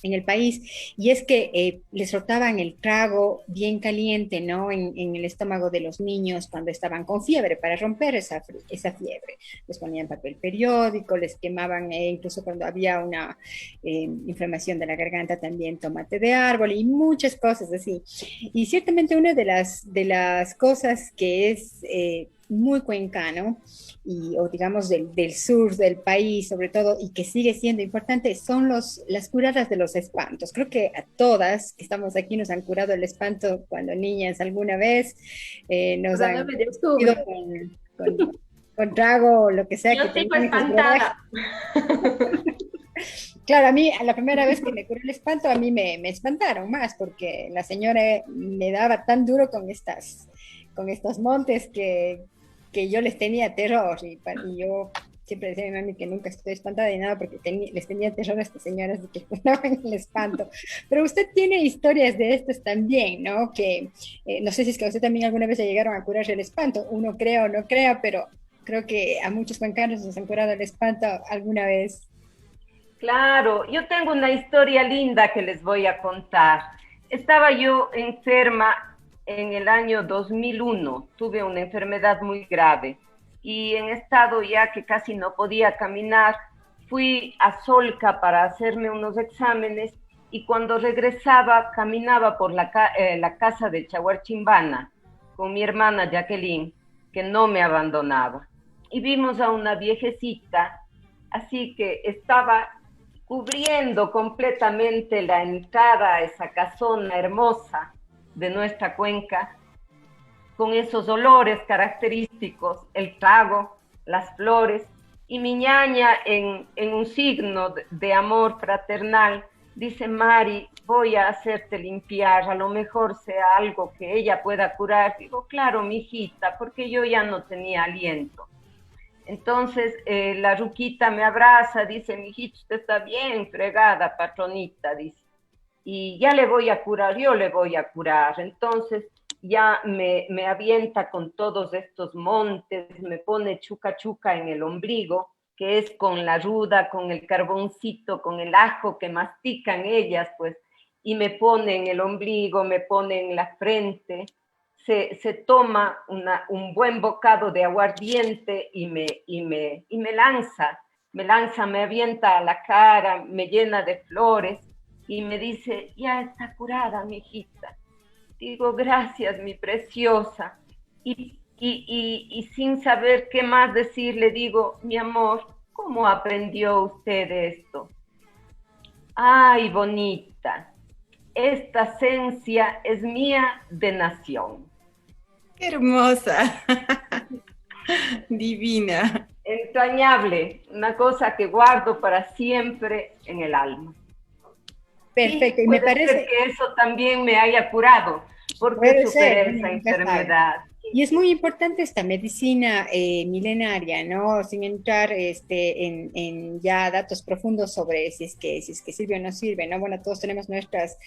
en el país, y es que les rotaban el trago bien caliente, ¿no? En el estómago de los niños cuando estaban con fiebre, para romper esa fiebre. Les ponían papel periódico, les quemaban, incluso cuando había una inflamación de la garganta, también tomate de árbol y muchas cosas así. Y ciertamente una de las cosas que es muy cuencano, o digamos del sur del país sobre todo, y que sigue siendo importante, son las curadas de los espantos. Creo que a todas que estamos aquí nos han curado el espanto cuando niñas alguna vez, nos han ido con trago o lo que sea. Yo estoy espantada. Claro, a mí, la primera vez que me curó el espanto, a mí me espantaron más, porque la señora me daba tan duro con estos montes que yo les tenía terror, y yo siempre decía a mi mami que nunca estoy espantada de nada porque les tenía terror a estas señoras de que curaban el espanto. Pero usted tiene historias de estas también, ¿no? Que no sé si es que a usted también alguna vez se llegaron a curar el espanto, uno crea o no crea, pero creo que a muchos cuencanos nos han curado el espanto alguna vez. Claro, yo tengo una historia linda que les voy a contar. Estaba yo enferma en el año 2001, tuve una enfermedad muy grave y en estado ya que casi no podía caminar, fui a Solca para hacerme unos exámenes, y cuando regresaba caminaba por la casa de Chaguarchimbana con mi hermana Jacqueline, que no me abandonaba, y vimos a una viejecita, así que estaba cubriendo completamente la entrada a esa casona hermosa de nuestra cuenca, con esos olores característicos, el trago, las flores, y mi ñaña en un signo de amor fraternal dice: Mari, voy a hacerte limpiar, a lo mejor sea algo que ella pueda curar. Digo, claro, mijita, porque yo ya no tenía aliento. Entonces la ruquita me abraza, dice: mijita, usted está bien fregada, patronita, dice, y ya le voy a curar, yo le voy a curar. Entonces ya me avienta con todos estos montes, me pone chuca chuca en el ombligo, que es con la ruda, con el carboncito, con el ajo que mastican ellas, pues, y me pone en el ombligo, me pone en la frente, se toma un buen bocado de aguardiente y me lanza, me avienta a la cara, me llena de flores, y me dice: ya está curada, mi hijita. Digo: gracias, mi preciosa. Y sin saber qué más decir, le digo: mi amor, ¿cómo aprendió usted esto? Ay, bonita, esta esencia es mía de nación. ¡Qué hermosa! Divina. Entrañable, una cosa que guardo para siempre en el alma. Perfecto, sí, y me parece que eso también me haya curado, porque superé esa enfermedad. Y es muy importante esta medicina milenaria, ¿no? Sin entrar en ya datos profundos sobre si es que sirve o no sirve, ¿no? Bueno, todos tenemos nuestras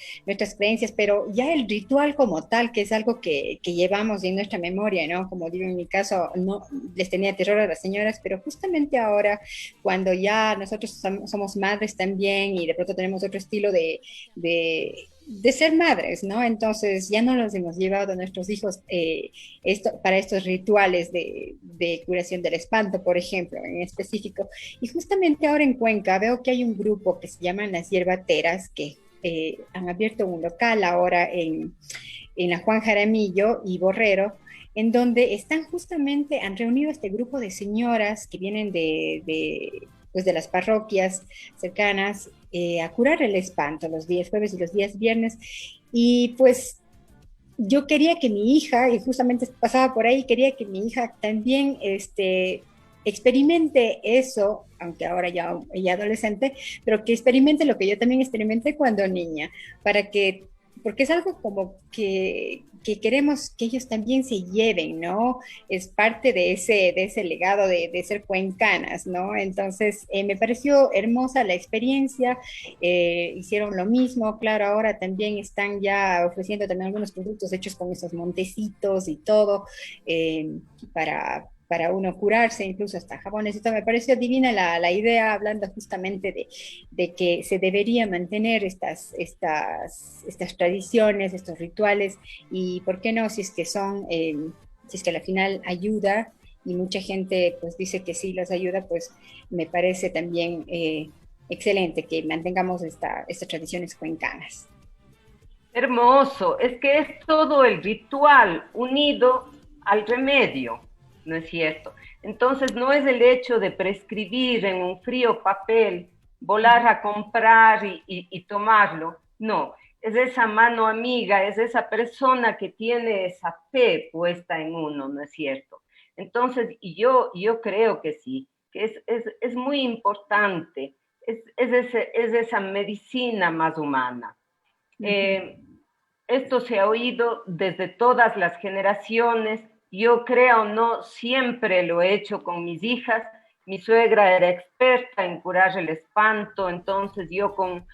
creencias, pero ya el ritual como tal, que es algo que llevamos en nuestra memoria, ¿no? Como digo, en mi caso, no les tenía terror a las señoras, pero justamente ahora, cuando ya nosotros somos madres también y de pronto tenemos otro estilo de ser madres, ¿no? Entonces ya no los hemos llevado a nuestros hijos para estos rituales de curación del espanto, por ejemplo, en específico. Y justamente ahora en Cuenca veo que hay un grupo que se llaman las Hierbateras, que han abierto un local ahora en la Juan Jaramillo y Borrero, en donde están justamente, han reunido este grupo de señoras que vienen pues de las parroquias cercanas a curar el espanto los días jueves y los días viernes. Y pues yo quería que mi hija, y justamente pasaba por ahí, quería que mi hija también experimente eso, aunque ahora ya ella adolescente, pero que experimente lo que yo también experimenté cuando niña, para que, porque es algo como que queremos que ellos también se lleven, ¿no? Es parte de ese legado de ser cuencanas, ¿no? Entonces, me pareció hermosa la experiencia, hicieron lo mismo, claro, ahora también están ya ofreciendo también algunos productos hechos con esos montecitos y todo, para uno curarse, incluso hasta jabones. Esto me pareció divina la idea, hablando justamente de que se debería mantener estas tradiciones, estos rituales, y por qué no, si es que son, si es que al final ayuda, y mucha gente pues dice que sí los ayuda, pues me parece también excelente que mantengamos estas tradiciones cuencanas. Hermoso, es que es todo el ritual unido al remedio, ¿no es cierto? Entonces no es el hecho de prescribir en un frío papel, volar a comprar y tomarlo, no, es esa mano amiga, es esa persona que tiene esa fe puesta en uno, ¿no es cierto? Entonces, yo creo que sí, que es muy importante, es esa medicina más humana. Esto se ha oído desde todas las generaciones. Yo creo o no, siempre lo he hecho con mis hijas. Mi suegra era experta en curar el espanto, entonces yo con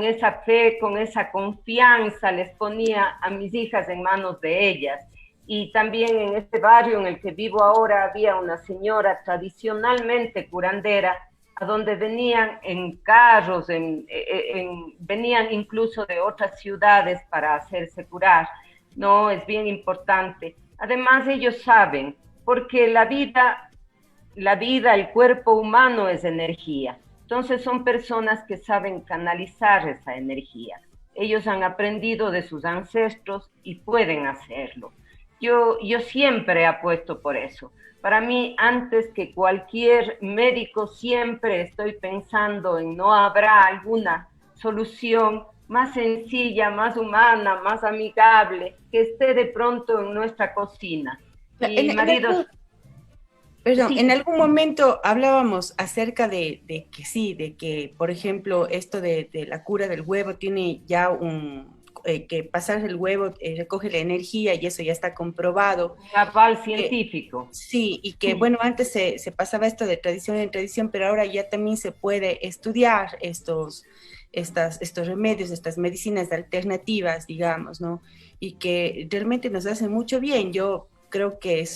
esa fe, con esa confianza, les ponía a mis hijas en manos de ellas. Y también en este barrio en el que vivo ahora había una señora tradicionalmente curandera, a donde venían en carros, venían incluso de otras ciudades para hacerse curar. No, es bien importante. Además, ellos saben, porque el cuerpo humano es energía. Entonces son personas que saben canalizar esa energía. Ellos han aprendido de sus ancestros y pueden hacerlo. Yo siempre apuesto por eso. Para mí, antes que cualquier médico, siempre estoy pensando en no habrá alguna solución más sencilla, más humana, más amigable, que esté de pronto en nuestra cocina. Y maridos... Perdón, sí. En algún momento hablábamos acerca de que sí, de que, por ejemplo, esto de la cura del huevo tiene ya que pasar el huevo recoge la energía y eso ya está comprobado. Un aval científico. Sí, y que bueno, antes se pasaba esto de tradición en tradición, pero ahora ya también se puede estudiar estos remedios, estas medicinas alternativas, digamos, ¿no? Y que realmente nos hacen mucho bien. Yo creo que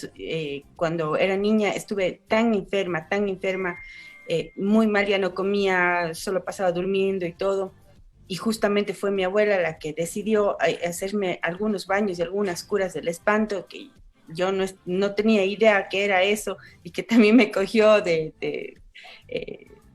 cuando era niña estuve tan enferma, muy mal, ya no comía, solo pasaba durmiendo y todo. Y justamente fue mi abuela la que decidió hacerme algunos baños y algunas curas del espanto, que yo no tenía idea qué era eso, y que también me cogió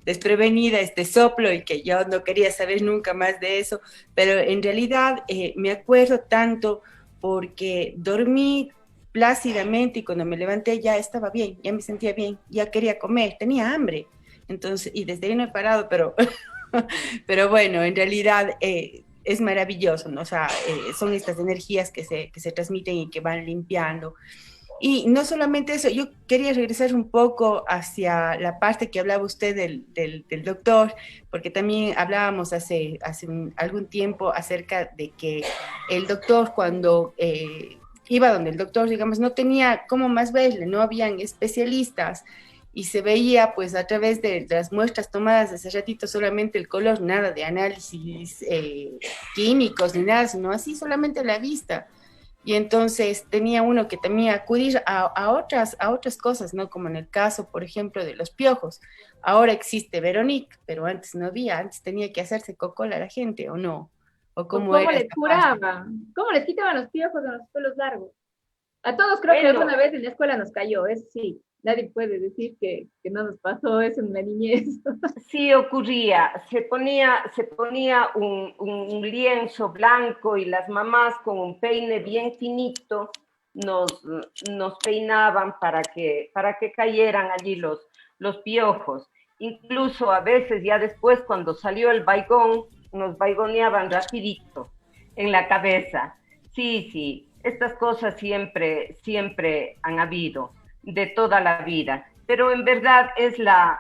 desprevenida este soplo, y que yo no quería saber nunca más de eso. Pero en realidad me acuerdo tanto porque dormí plácidamente y cuando me levanté ya estaba bien, ya me sentía bien, ya quería comer, tenía hambre. Entonces, y desde ahí no he parado, pero bueno, en realidad es maravilloso, ¿no? O sea, son estas energías que se transmiten y que van limpiando. Y no solamente eso, yo quería regresar un poco hacia la parte que hablaba usted del doctor, porque también hablábamos hace algún tiempo acerca de que el doctor, cuando iba donde el doctor, digamos, no tenía cómo más verle, no habían especialistas, y se veía pues a través de las muestras tomadas hace ratito solamente el color, nada de análisis químicos ni nada, sino así solamente la vista. Y entonces tenía uno que también acudir a otras cosas, ¿no? Como en el caso, por ejemplo, de los piojos. Ahora existe Veronique, pero antes no había, antes tenía que hacerse cocola a la gente, ¿o no? ¿O cómo les curaba? ¿Cómo les quitaban los piojos a los pelos largos? A todos creo que alguna vez en la escuela nos cayó, eso sí. Nadie puede decir que no nos pasó eso en la niñez. Sí ocurría, se ponía un lienzo blanco y las mamás con un peine bien finito nos peinaban para que cayeran allí los piojos. Incluso a veces ya después cuando salió el baigón, nos baigoneaban rapidito en la cabeza. Sí, estas cosas siempre han habido, de toda la vida. Pero en verdad es la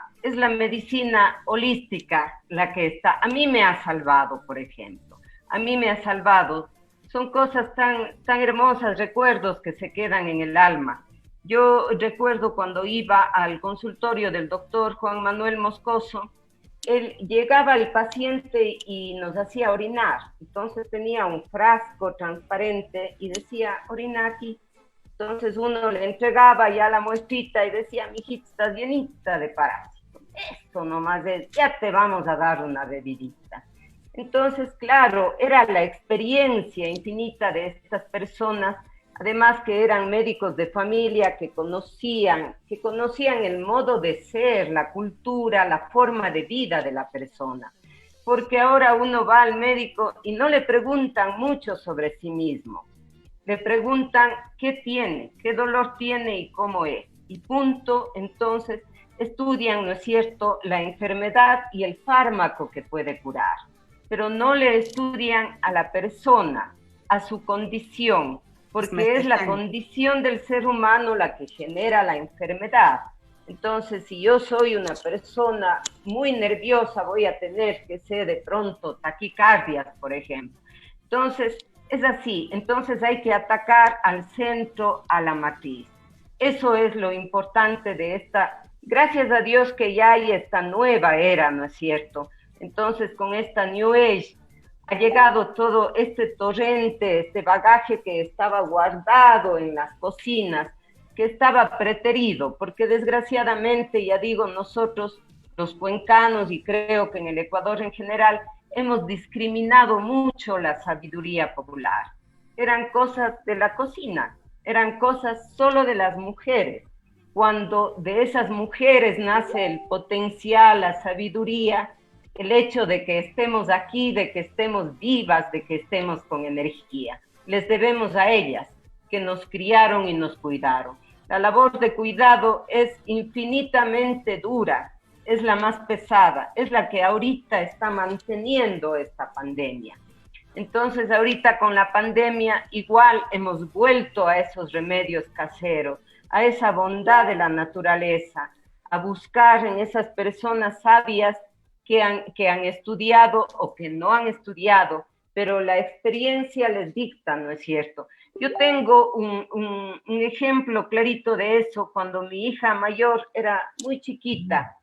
medicina holística la que está. A mí me ha salvado, por ejemplo. A mí me ha salvado. Son cosas tan hermosas, recuerdos que se quedan en el alma. Yo recuerdo cuando iba al consultorio del doctor Juan Manuel Moscoso, él llegaba al paciente y nos hacía orinar. Entonces tenía un frasco transparente y decía, orina aquí. Entonces uno le entregaba ya la muestrita y decía, mijita, estás llenita de parásitos. Esto nomás es, ya te vamos a dar una bebidita. Entonces, claro, era la experiencia infinita de estas personas, además que eran médicos de familia que conocían el modo de ser, la cultura, la forma de vida de la persona. Porque ahora uno va al médico y no le preguntan mucho sobre sí mismo. Le preguntan qué tiene, qué dolor tiene y cómo es. Y punto, entonces estudian, ¿no es cierto?, la enfermedad y el fármaco que puede curar. Pero no le estudian a la persona, a su condición, porque es la condición del ser humano la que genera la enfermedad. Entonces, si yo soy una persona muy nerviosa, voy a tener que ser de pronto taquicardias, por ejemplo. Entonces, es así. Entonces hay que atacar al centro, a la matriz. Eso es lo importante de esta. Gracias a Dios que ya hay esta nueva era, ¿no es cierto? Entonces, con esta New Age ha llegado todo este torrente, este bagaje que estaba guardado en las cocinas, que estaba preterido, porque desgraciadamente, ya digo, nosotros, los cuencanos, y creo que en el Ecuador en general, hemos discriminado mucho la sabiduría popular. Eran cosas de la cocina, eran cosas solo de las mujeres. Cuando de esas mujeres nace el potencial, la sabiduría, el hecho de que estemos aquí, de que estemos vivas, de que estemos con energía. Les debemos a ellas, que nos criaron y nos cuidaron. La labor de cuidado es infinitamente dura, es la más pesada, es la que ahorita está manteniendo esta pandemia. Entonces, ahorita con la pandemia igual hemos vuelto a esos remedios caseros, a esa bondad de la naturaleza, a buscar en esas personas sabias que han estudiado o que no han estudiado, pero la experiencia les dicta, ¿no es cierto? Yo tengo un ejemplo clarito de eso. Cuando mi hija mayor era muy chiquita,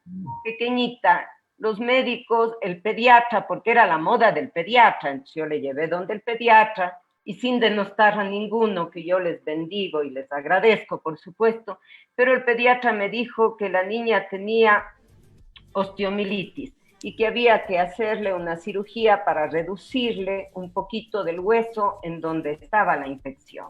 pequeñita, los médicos, el pediatra, porque era la moda del pediatra, entonces yo le llevé donde el pediatra, y sin denostar a ninguno, que yo les bendigo y les agradezco, por supuesto, pero el pediatra me dijo que la niña tenía osteomielitis, y que había que hacerle una cirugía para reducirle un poquito del hueso en donde estaba la infección.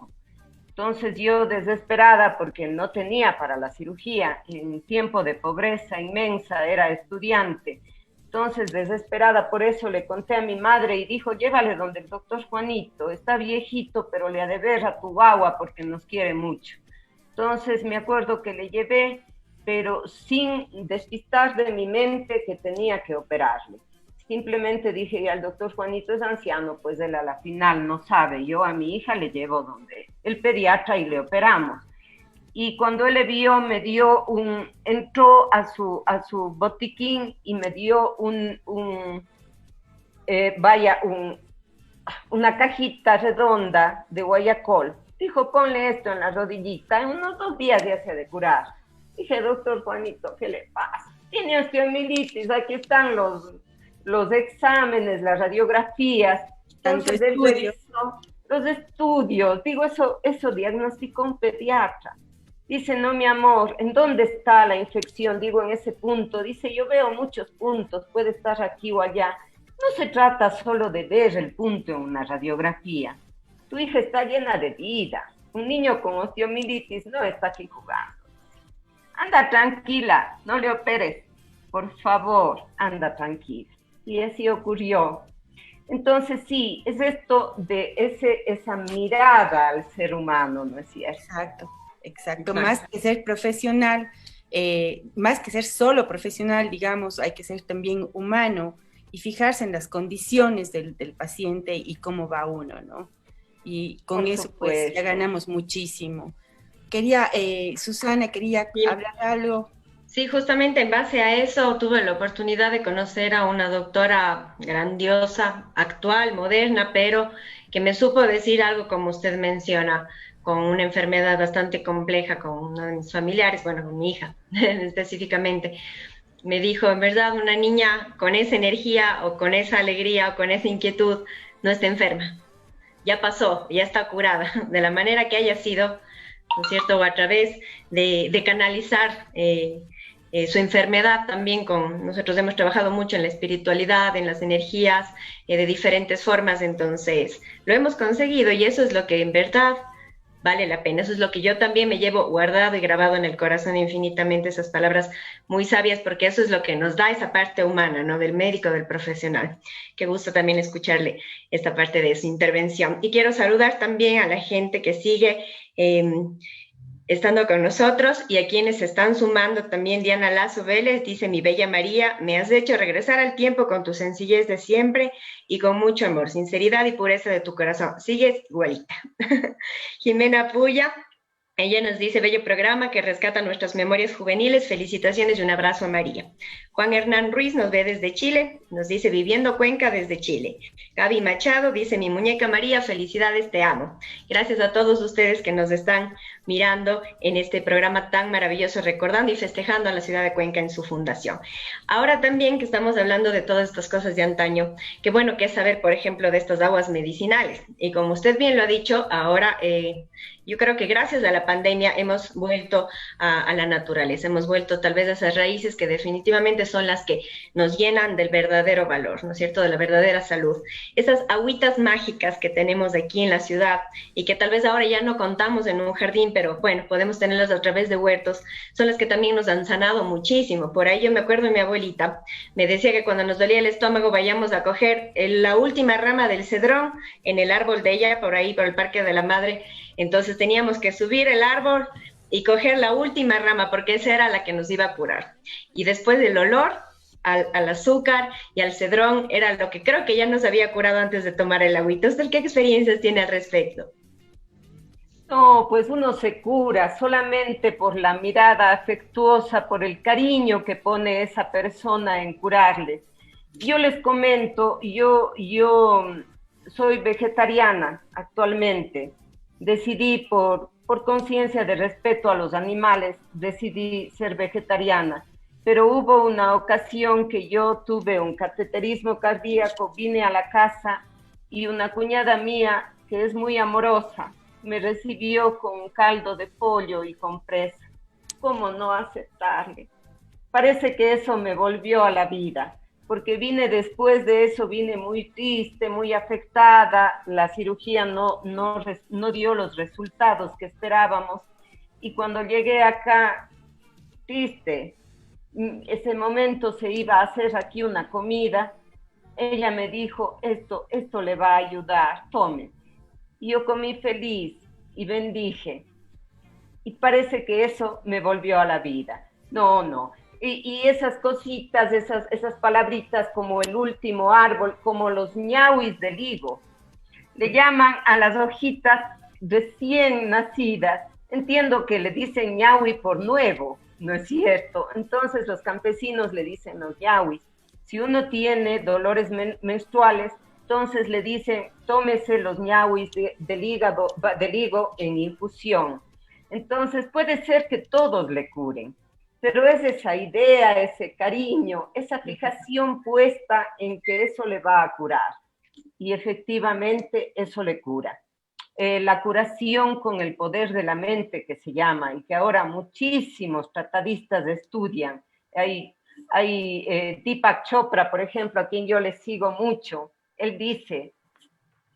Entonces yo, desesperada, porque no tenía para la cirugía, en tiempo de pobreza inmensa, era estudiante, entonces desesperada por eso le conté a mi madre y dijo, llévale donde el doctor Juanito, está viejito, pero le ha de ver a tu guagua porque nos quiere mucho. Entonces me acuerdo que le llevé, pero sin despistar de mi mente que tenía que operarle. Simplemente dije al doctor Juanito es anciano, pues él a la final no sabe. Yo a mi hija le llevo donde el pediatra y le operamos. Y cuando él le vio, me dio entró a su botiquín y me dio una cajita redonda de guayacol. Dijo, ponle esto en la rodillita, en unos 2 días ya se ha de curar. Dije, doctor Juanito, ¿qué le pasa? Tiene osteomielitis, aquí están los exámenes, las radiografías. Entonces él revisó los estudios. Digo, eso diagnosticó un pediatra. Dice, no, mi amor, ¿en dónde está la infección? Digo, en ese punto. Dice, yo veo muchos puntos, puede estar aquí o allá. No se trata solo de ver el punto en una radiografía. Tu hija está llena de vida. Un niño con osteomielitis no está aquí jugando. Anda tranquila, no le operes. Por favor, anda tranquila. Y así ocurrió. Entonces sí, es esto de esa mirada al ser humano, ¿no es cierto? Exacto, exacto. Más que ser profesional, más que ser solo profesional, digamos, hay que ser también humano y fijarse en las condiciones del paciente y cómo va uno, ¿no? Y con Por eso pues ya supuesto. ganamos muchísimo. Susana, quería hablar algo. Sí, justamente en base a eso tuve la oportunidad de conocer a una doctora grandiosa, actual, moderna, pero que me supo decir algo como usted menciona, con una enfermedad bastante compleja, con uno de mis familiares, bueno, con mi hija específicamente. Me dijo, en verdad, una niña con esa energía o con esa alegría o con esa inquietud no está enferma. Ya pasó, ya está curada, de la manera que haya sido, ¿no es cierto? O a través de canalizar su enfermedad también nosotros hemos trabajado mucho en la espiritualidad, en las energías, de diferentes formas, entonces lo hemos conseguido y eso es lo que en verdad vale la pena. Eso es lo que yo también me llevo guardado y grabado en el corazón infinitamente, esas palabras muy sabias, porque eso es lo que nos da esa parte humana, ¿no? Del médico, del profesional. Qué gusto también escucharle esta parte de su intervención. Y quiero saludar también a la gente que sigue estando con nosotros y a quienes se están sumando también. Diana Lazo Vélez dice: mi bella María, me has hecho regresar al tiempo con tu sencillez de siempre y con mucho amor, sinceridad y pureza de tu corazón. Sigues igualita. Jimena Puya, ella nos dice: bello programa que rescata nuestras memorias juveniles, felicitaciones y un abrazo a María. Juan Hernán Ruiz nos ve desde Chile, nos dice: viviendo Cuenca desde Chile. Gaby Machado dice: mi muñeca María, felicidades, te amo. Gracias a todos ustedes que nos están mirando en este programa tan maravilloso, recordando y festejando a la ciudad de Cuenca en su fundación. Ahora también que estamos hablando de todas estas cosas de antaño, qué bueno que es saber, por ejemplo, de estas aguas medicinales. Y como usted bien lo ha dicho, ahora yo creo que gracias a la pandemia hemos vuelto a la naturaleza, hemos vuelto tal vez a esas raíces que definitivamente son las que nos llenan del verdadero valor, ¿no es cierto?, de la verdadera salud. Esas agüitas mágicas que tenemos aquí en la ciudad y que tal vez ahora ya no contamos en un jardín, pero bueno, podemos tenerlas a través de huertos, son las que también nos han sanado muchísimo. Por ahí yo me acuerdo de mi abuelita, me decía que cuando nos dolía el estómago vayamos a coger la última rama del cedrón en el árbol de ella, por ahí, por el Parque de la Madre. Entonces teníamos que subir el árbol y coger la última rama, porque esa era la que nos iba a curar. Y después del olor al azúcar y al cedrón era lo que creo que ya nos había curado antes de tomar el agüita. ¿Usted qué experiencias tiene al respecto? No, pues uno se cura solamente por la mirada afectuosa, por el cariño que pone esa persona en curarle. Yo les comento, yo soy vegetariana actualmente. Decidí por conciencia de respeto a los animales, decidí ser vegetariana. Pero hubo una ocasión que yo tuve un cateterismo cardíaco, vine a la casa y una cuñada mía, que es muy amorosa, me recibió con caldo de pollo y con presa. ¿Cómo no aceptarle? Parece que eso me volvió a la vida, porque vine después de eso, vine muy triste, muy afectada, la cirugía no dio los resultados que esperábamos, y cuando llegué acá, triste, ese momento se iba a hacer aquí una comida, ella me dijo: esto le va a ayudar, tome. Y yo comí feliz y bendije. Y parece que eso me volvió a la vida. No. Y esas cositas, esas palabritas como el último árbol, como los ñauis del higo. Le llaman a las hojitas recién nacidas. Entiendo que le dicen ñaui por nuevo, ¿no es cierto? Entonces los campesinos le dicen los ñauis. Si uno tiene dolores menstruales, entonces le dicen: tómese los ñauis del higo en infusión. Entonces puede ser que todos le curen, pero es esa idea, ese cariño, esa fijación puesta en que eso le va a curar. Y efectivamente eso le cura. La curación con el poder de la mente, que se llama, y que ahora muchísimos tratadistas estudian. Hay Deepak Chopra, por ejemplo, a quien yo le sigo mucho. Él dice: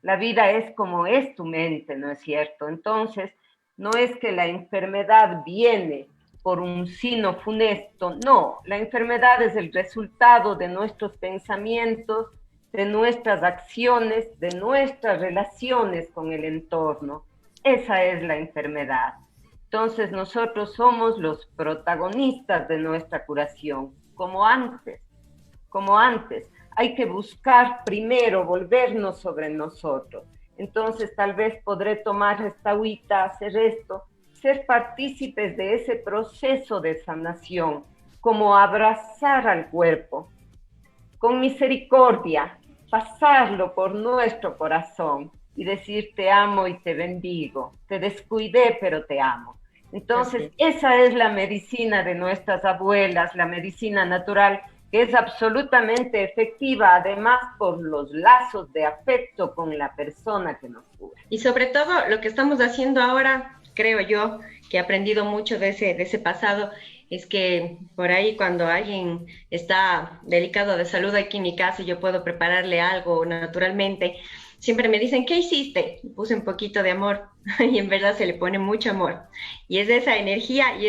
la vida es como es tu mente, ¿no es cierto? Entonces, no es que la enfermedad viene por un sino funesto, no, la enfermedad es el resultado de nuestros pensamientos de nuestras acciones, de nuestras relaciones con el entorno. Esa es la enfermedad. Entonces nosotros somos los protagonistas de nuestra curación, como antes. Hay que buscar primero volvernos sobre nosotros. Entonces tal vez podré tomar esta agüita, hacer esto, ser partícipes de ese proceso de sanación, como abrazar al cuerpo, con misericordia, pasarlo por nuestro corazón y decir te amo y te bendigo, te descuidé pero te amo. Entonces esa es la medicina de nuestras abuelas, la medicina natural, que es absolutamente efectiva, además por los lazos de afecto con la persona que nos cura. Y sobre todo lo que estamos haciendo ahora, creo yo, que he aprendido mucho de ese pasado, es que por ahí cuando alguien está delicado de salud aquí en mi casa y yo puedo prepararle algo naturalmente, siempre me dicen, ¿qué hiciste? Y puse un poquito de amor y en verdad se le pone mucho amor. Y es esa energía y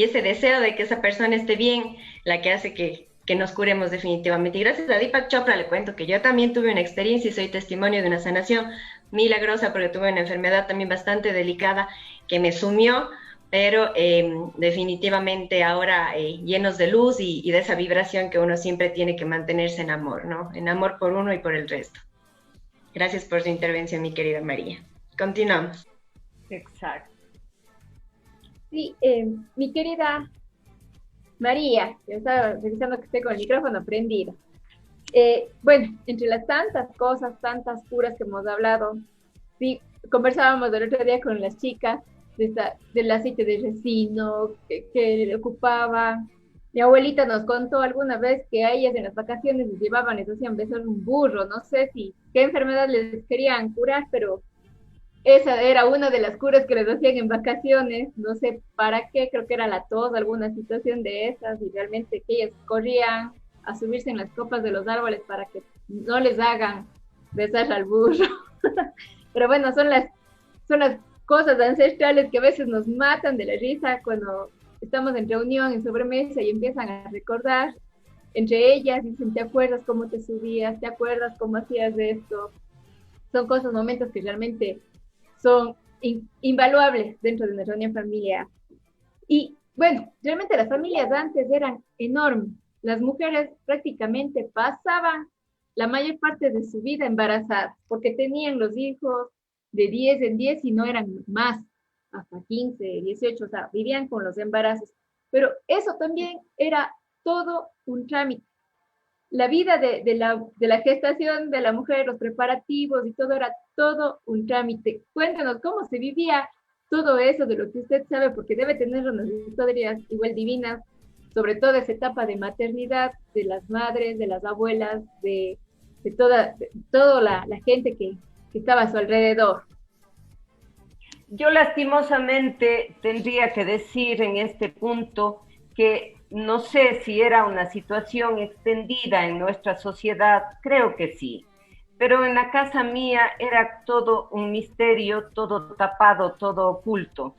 ese deseo de que esa persona esté bien la que hace que nos curemos definitivamente. Y gracias a Deepak Chopra le cuento que yo también tuve una experiencia y soy testimonio de una sanación milagrosa porque tuve una enfermedad también bastante delicada que me sumió, pero definitivamente ahora llenos de luz y de esa vibración que uno siempre tiene que mantenerse en amor, ¿no? En amor por uno y por el resto. Gracias por su intervención, mi querida María. Continuamos. Exacto. Sí, mi querida María, yo estaba revisando que esté con el micrófono prendido. Bueno, entre las tantas cosas, tantas curas que hemos hablado, sí, conversábamos el otro día con las chicas del aceite de resino que le ocupaba. Mi abuelita nos contó alguna vez que a ellas en las vacaciones les llevaban, les hacían besar un burro, no sé qué enfermedad les querían curar, pero esa era una de las curas que les hacían en vacaciones, no sé para qué, creo que era la tos, alguna situación de esas, y realmente que ellas corrían a subirse en las copas de los árboles para que no les hagan besar al burro. Pero bueno, son las cosas ancestrales que a veces nos matan de la risa cuando estamos en reunión, en sobremesa, y empiezan a recordar entre ellas, dicen, ¿te acuerdas cómo te subías? ¿Te acuerdas cómo hacías esto? Son cosas, momentos que realmente son invaluables dentro de una reunión familiar. Y bueno, realmente las familias antes eran enormes. Las mujeres prácticamente pasaban la mayor parte de su vida embarazadas, porque tenían los hijos de 10 en 10 y no eran más, hasta 15, 18, o sea, vivían con los embarazos. Pero eso también era todo un trámite. La vida de la gestación de la mujer, los preparativos y todo era todo un trámite. Cuéntanos cómo se vivía todo eso de lo que usted sabe, porque debe tener unas historias igual divinas, sobre todo esa etapa de maternidad, de las madres, de las abuelas, de toda la gente que estaba a su alrededor. Yo lastimosamente tendría que decir en este punto que no sé si era una situación extendida en nuestra sociedad, creo que sí, pero en la casa mía era todo un misterio, todo tapado, todo oculto.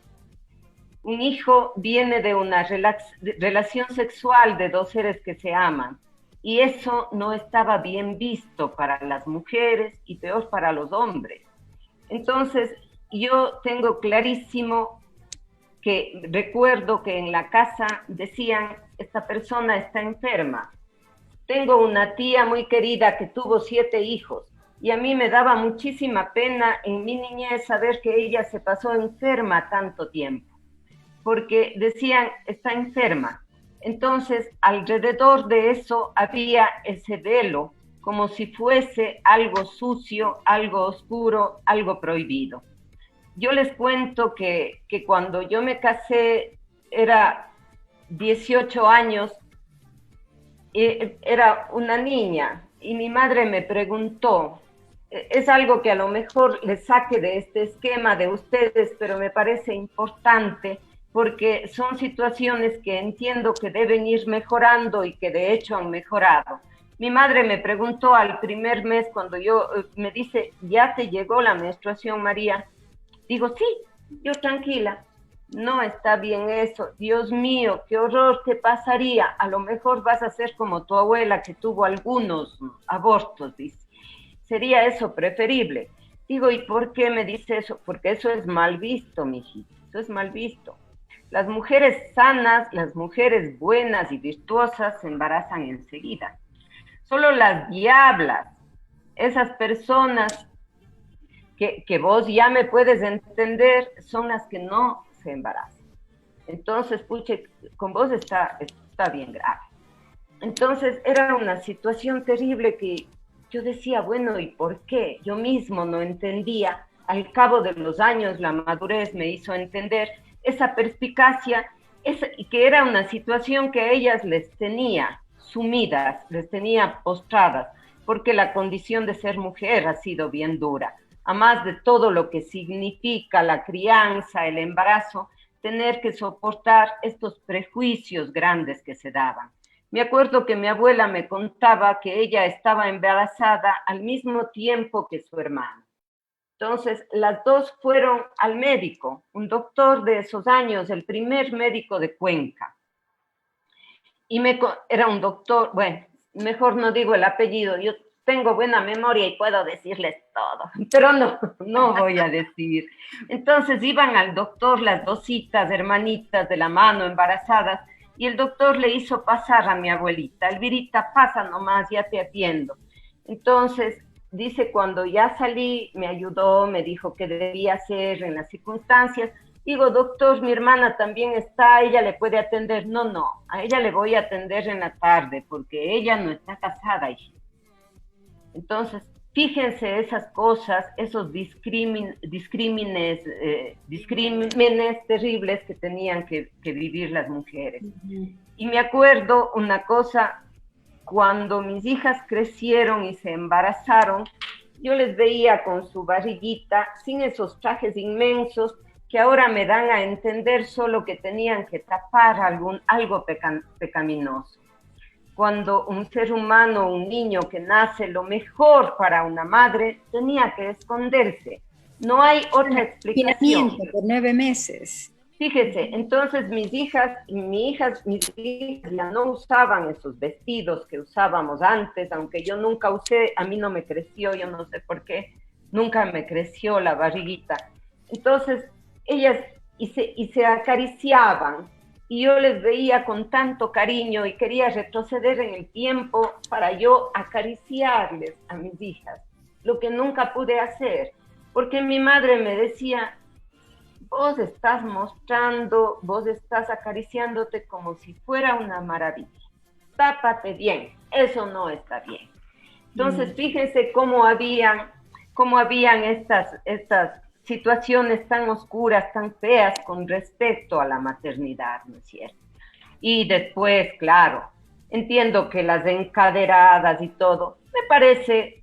Un hijo viene de una relación sexual de dos seres que se aman, y eso no estaba bien visto para las mujeres y peor para los hombres. Entonces, yo tengo clarísimo que recuerdo que en la casa decían, esta persona está enferma. Tengo una tía muy querida que tuvo 7 hijos y a mí me daba muchísima pena en mi niñez saber que ella se pasó enferma tanto tiempo, porque decían, está enferma. Entonces, alrededor de eso había ese velo, como si fuese algo sucio, algo oscuro, algo prohibido. Yo les cuento que cuando yo me casé, era 18 años, era una niña, y mi madre me preguntó, es algo que a lo mejor les saque de este esquema de ustedes, pero me parece importante, porque son situaciones que entiendo que deben ir mejorando y que de hecho han mejorado. Mi madre me preguntó al primer mes cuando me dice, ¿ya te llegó la menstruación, María? Digo, sí, yo tranquila. no está bien eso, Dios mío, qué horror, qué pasaría, a lo mejor vas a ser como tu abuela que tuvo algunos abortos, dice, sería eso preferible. Digo, ¿y por qué me dice eso? Porque eso es mal visto, mijito, eso es mal visto. Las mujeres sanas, las mujeres buenas y virtuosas se embarazan enseguida. Solo las diablas, esas personas que vos ya me puedes entender, son las que no se embarazan. Entonces, puche, con vos está bien grave. Entonces, era una situación terrible que yo decía, bueno, ¿y por qué? Yo mismo no entendía. Al cabo de los años, la madurez me hizo entender esa perspicacia, que era una situación que a ellas les tenía sumidas, les tenía postradas, porque la condición de ser mujer ha sido bien dura. A más de todo lo que significa la crianza, el embarazo, tener que soportar estos prejuicios grandes que se daban. Me acuerdo que mi abuela me contaba que ella estaba embarazada al mismo tiempo que su hermano. Entonces, las dos fueron al médico, un doctor de esos años, el primer médico de Cuenca. Y era un doctor, bueno, mejor no digo el apellido, yo tengo buena memoria y puedo decirles todo, pero no voy a decir. Entonces iban al doctor las dos citas, hermanitas de la mano, embarazadas, y el doctor le hizo pasar a mi abuelita, Elvirita, pasa nomás, ya te atiendo. Entonces, dice, cuando ya salí, me ayudó, me dijo qué debía hacer en las circunstancias. Digo, doctor, mi hermana también está, ella le puede atender. No, a ella le voy a atender en la tarde, porque ella no está casada, hija. Entonces, fíjense esas cosas, esos discrímenes terribles que tenían que vivir las mujeres. Y me acuerdo una cosa, cuando mis hijas crecieron y se embarazaron, yo les veía con su barriguita, sin esos trajes inmensos, que ahora me dan a entender solo que tenían que tapar algo pecaminoso. Cuando un ser humano, un niño que nace, lo mejor para una madre, tenía que esconderse. No hay otra explicación. Por 9 meses. Fíjese, entonces mis hijas ya no usaban esos vestidos que usábamos antes, aunque yo nunca usé, a mí no me creció, yo no sé por qué, nunca me creció la barriguita. Entonces ellas y se acariciaban, y yo les veía con tanto cariño y quería retroceder en el tiempo para yo acariciarles a mis hijas, lo que nunca pude hacer, porque mi madre me decía, vos estás mostrando, vos estás acariciándote como si fuera una maravilla. Tápate bien, eso no está bien. Entonces, fíjense cómo habían estas situaciones tan oscuras, tan feas con respecto a la maternidad, ¿no es cierto? Y después, claro, entiendo que las encaderadas y todo, me parece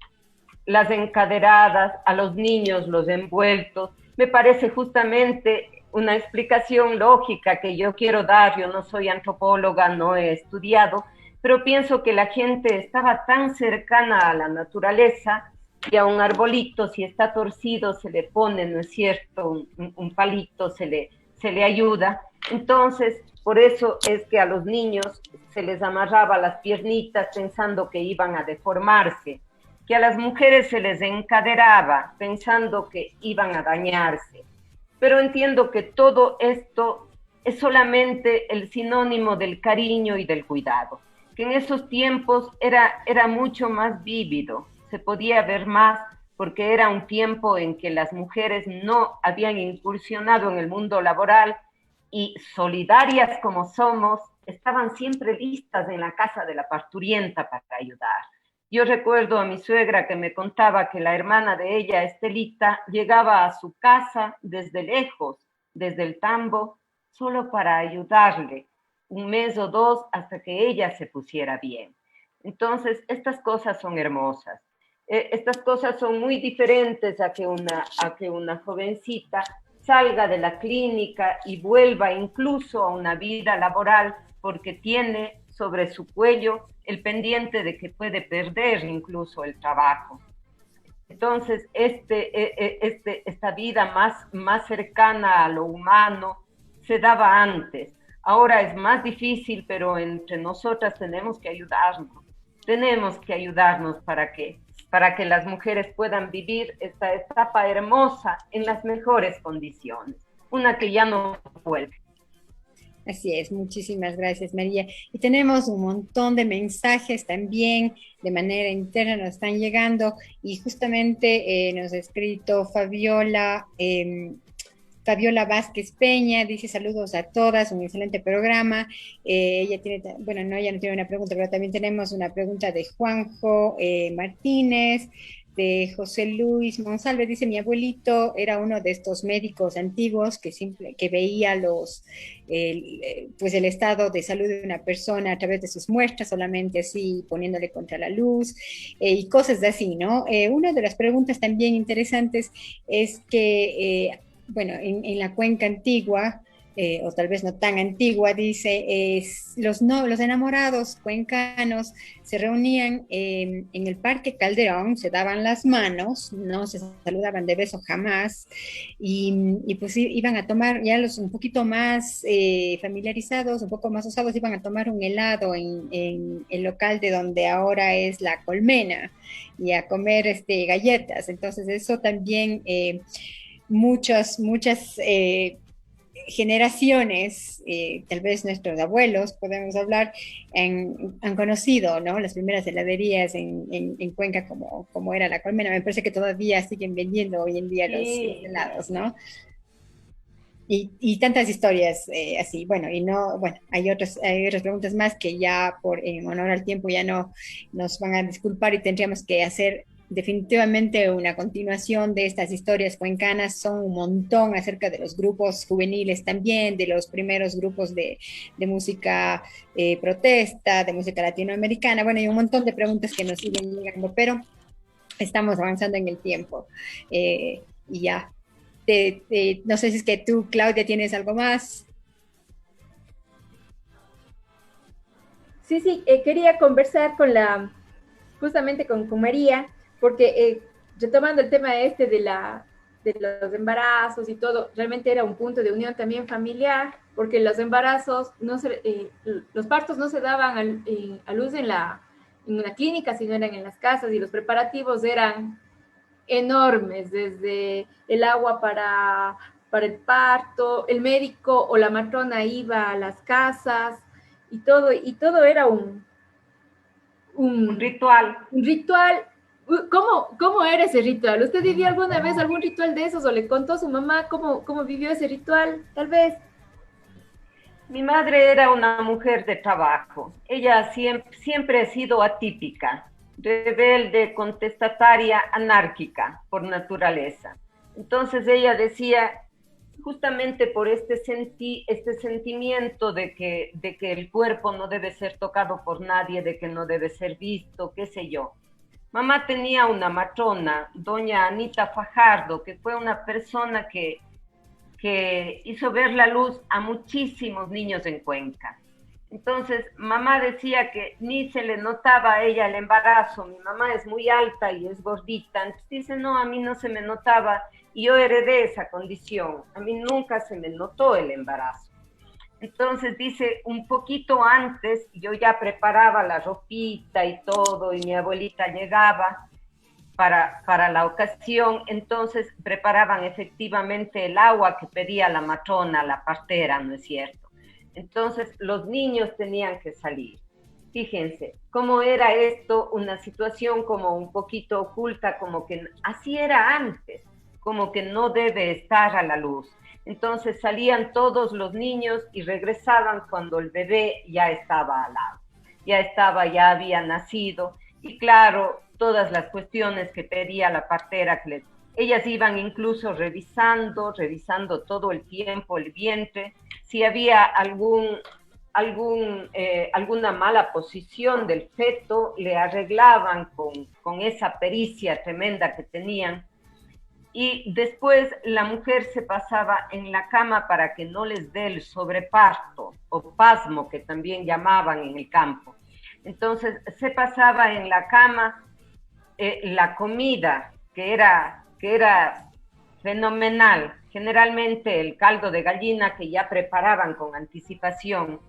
las encaderadas, a los niños, los envueltos, me parece justamente una explicación lógica que yo quiero dar. Yo no soy antropóloga, no he estudiado, pero pienso que la gente estaba tan cercana a la naturaleza, y a un arbolito, si está torcido, se le pone, ¿no es cierto?, un palito, se le ayuda. Entonces, por eso es que a los niños se les amarraba las piernitas pensando que iban a deformarse, que a las mujeres se les encaderaba pensando que iban a dañarse. Pero entiendo que todo esto es solamente el sinónimo del cariño y del cuidado, que en esos tiempos era mucho más vívido, se podía ver más, porque era un tiempo en que las mujeres no habían incursionado en el mundo laboral y, solidarias como somos, estaban siempre listas en la casa de la parturienta para ayudar. Yo recuerdo a mi suegra que me contaba que la hermana de ella, Estelita, llegaba a su casa desde lejos, desde el Tambo, solo para ayudarle, 1 mes o 2 hasta que ella se pusiera bien. Entonces, estas cosas son hermosas. Estas cosas son muy diferentes a que una jovencita salga de la clínica y vuelva incluso a una vida laboral, porque tiene sobre su cuello el pendiente de que puede perder incluso el trabajo. Entonces, esta vida más cercana a lo humano se daba antes. Ahora es más difícil, pero entre nosotras tenemos que ayudarnos. Tenemos que ayudarnos para que las mujeres puedan vivir esta etapa hermosa en las mejores condiciones. Una que ya no vuelve. Así es, muchísimas gracias, María. Y tenemos un montón de mensajes también de manera interna, nos están llegando, y justamente nos ha escrito Fabiola Vázquez Peña, dice saludos a todas, un excelente programa. Ella tiene, bueno, no, ella no tiene una pregunta, pero también tenemos una pregunta de Juanjo Martínez, de José Luis Monsalve, dice: mi abuelito era uno de estos médicos antiguos que veía pues el estado de salud de una persona a través de sus muestras, solamente así poniéndole contra la luz, y cosas así, ¿no? Una de las preguntas también interesantes es que, bueno, en la cuenca antigua, o tal vez no tan antigua, dice, los enamorados cuencanos se reunían en el Parque Calderón, se daban las manos, no se saludaban de beso jamás, y pues iban a tomar, ya los un poquito más familiarizados, un poco más osados, iban a tomar un helado en el local de donde ahora es La Colmena, y a comer galletas. Entonces eso también, muchas generaciones, tal vez nuestros abuelos, podemos hablar, han conocido, ¿no?, las primeras heladerías en Cuenca, como era La Colmena. Me parece que todavía siguen vendiendo hoy en día los helados, ¿no? Y tantas historias así. Bueno, hay otras preguntas más que ya en honor al tiempo ya no nos van a disculpar, y tendríamos que hacer definitivamente una continuación de estas historias cuencanas. Son un montón acerca de los grupos juveniles también, de los primeros grupos de música protesta, de música latinoamericana. Bueno, hay un montón de preguntas que nos siguen llegando, pero estamos avanzando en el tiempo. Y ya, no sé si es que tú, Claudia, tienes algo más. Sí, quería conversar justamente con María, porque retomando el tema de los embarazos y todo, realmente era un punto de unión también familiar, porque los embarazos, los partos no se daban a luz en una clínica, sino eran en las casas, y los preparativos eran enormes, desde el agua para el parto, el médico o la matrona iba a las casas, y todo era un ritual. Un ritual. ¿Cómo era ese ritual? ¿Usted vivió alguna vez algún ritual de esos, o le contó a su mamá cómo vivió ese ritual? Tal vez. Mi madre era una mujer de trabajo. Ella siempre ha sido atípica, rebelde, contestataria, anárquica por naturaleza. Entonces ella decía, justamente por este sentimiento de que el cuerpo no debe ser tocado por nadie, de que no debe ser visto, qué sé yo. Mamá tenía una matrona, doña Anita Fajardo, que fue una persona que hizo ver la luz a muchísimos niños en Cuenca. Entonces, mamá decía que ni se le notaba a ella el embarazo. Mi mamá es muy alta y es gordita. Entonces dice, no, a mí no se me notaba, y yo heredé esa condición. A mí nunca se me notó el embarazo. Entonces dice, un poquito antes yo ya preparaba la ropita y todo, y mi abuelita llegaba para la ocasión. Entonces preparaban efectivamente el agua que pedía la matrona, la partera, ¿no es cierto? Entonces los niños tenían que salir. Fíjense, cómo era esto, una situación como un poquito oculta, como que así era antes, como que no debe estar a la luz. Entonces salían todos los niños y regresaban cuando el bebé ya estaba al lado, ya había nacido. Y claro, todas las cuestiones que pedía la partera, ellas iban incluso revisando todo el tiempo el vientre, si había alguna mala posición del feto, le arreglaban con esa pericia tremenda que tenían. Y después la mujer se pasaba en la cama para que no les dé el sobreparto o pasmo, que también llamaban en el campo. Entonces se pasaba en la cama la comida, que era fenomenal. Generalmente el caldo de gallina que ya preparaban con anticipación.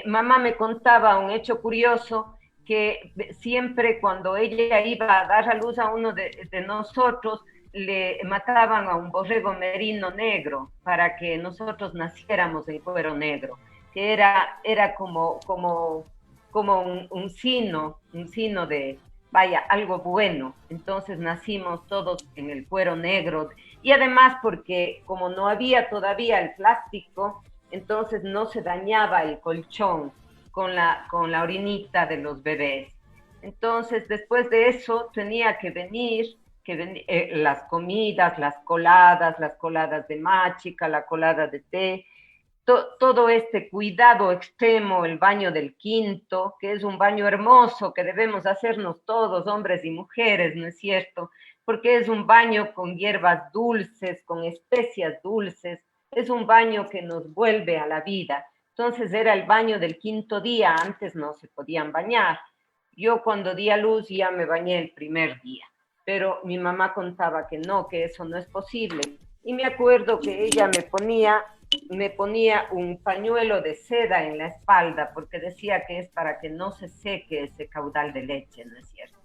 Mamá me contaba un hecho curioso, que siempre cuando ella iba a dar a luz a uno de nosotros, le mataban a un borrego merino negro para que nosotros naciéramos en cuero negro, que era como un sino de, vaya, algo bueno. Entonces nacimos todos en el cuero negro, y además porque como no había todavía el plástico, entonces no se dañaba el colchón con la orinita de los bebés. Entonces después de eso tenía que venir las comidas, las coladas de machica, la colada de té, todo este cuidado extremo, el baño del quinto, que es un baño hermoso que debemos hacernos todos, hombres y mujeres, ¿no es cierto? Porque es un baño con hierbas dulces, con especias dulces, es un baño que nos vuelve a la vida. Entonces era el baño del quinto día, antes no se podían bañar. Yo cuando di a luz ya me bañé el primer día, pero mi mamá contaba que no, que eso no es posible. Y me acuerdo que ella me ponía un pañuelo de seda en la espalda, porque decía que es para que no se seque ese caudal de leche, ¿no es cierto?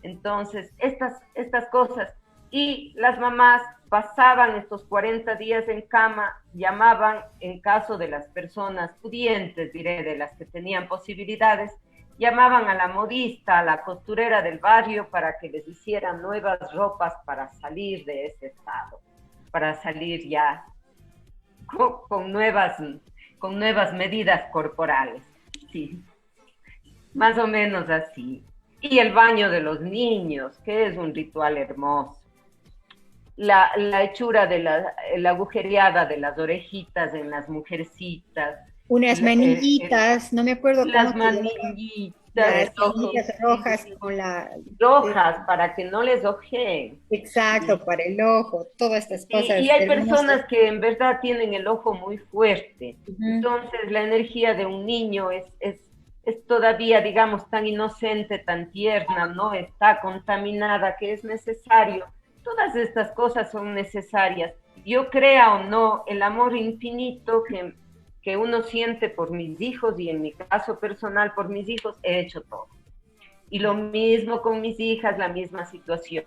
Entonces, estas cosas. Y las mamás pasaban estos 40 días en cama, llamaban, en caso de las personas pudientes, diré, de las que tenían posibilidades, llamaban a la modista, a la costurera del barrio, para que les hicieran nuevas ropas para salir de ese estado, para salir ya con nuevas medidas corporales. Sí, más o menos así. Y el baño de los niños, que es un ritual hermoso. La hechura de la agujereada de las orejitas en las mujercitas. Unas manillitas, no me acuerdo las cómo. Manillitas. Las manillas rojas con la... Rojas, para que no les ojeen. Exacto, para el ojo, todas estas cosas. Y hay personas que en verdad tienen el ojo muy fuerte. Entonces la energía de un niño es todavía, digamos, tan inocente, tan tierna, ¿no? Está contaminada, que es necesario. Todas estas cosas son necesarias. Yo crea o no, el amor infinito que uno siente por mis hijos, y en mi caso personal por mis hijos, he hecho todo. Y lo mismo con mis hijas, la misma situación.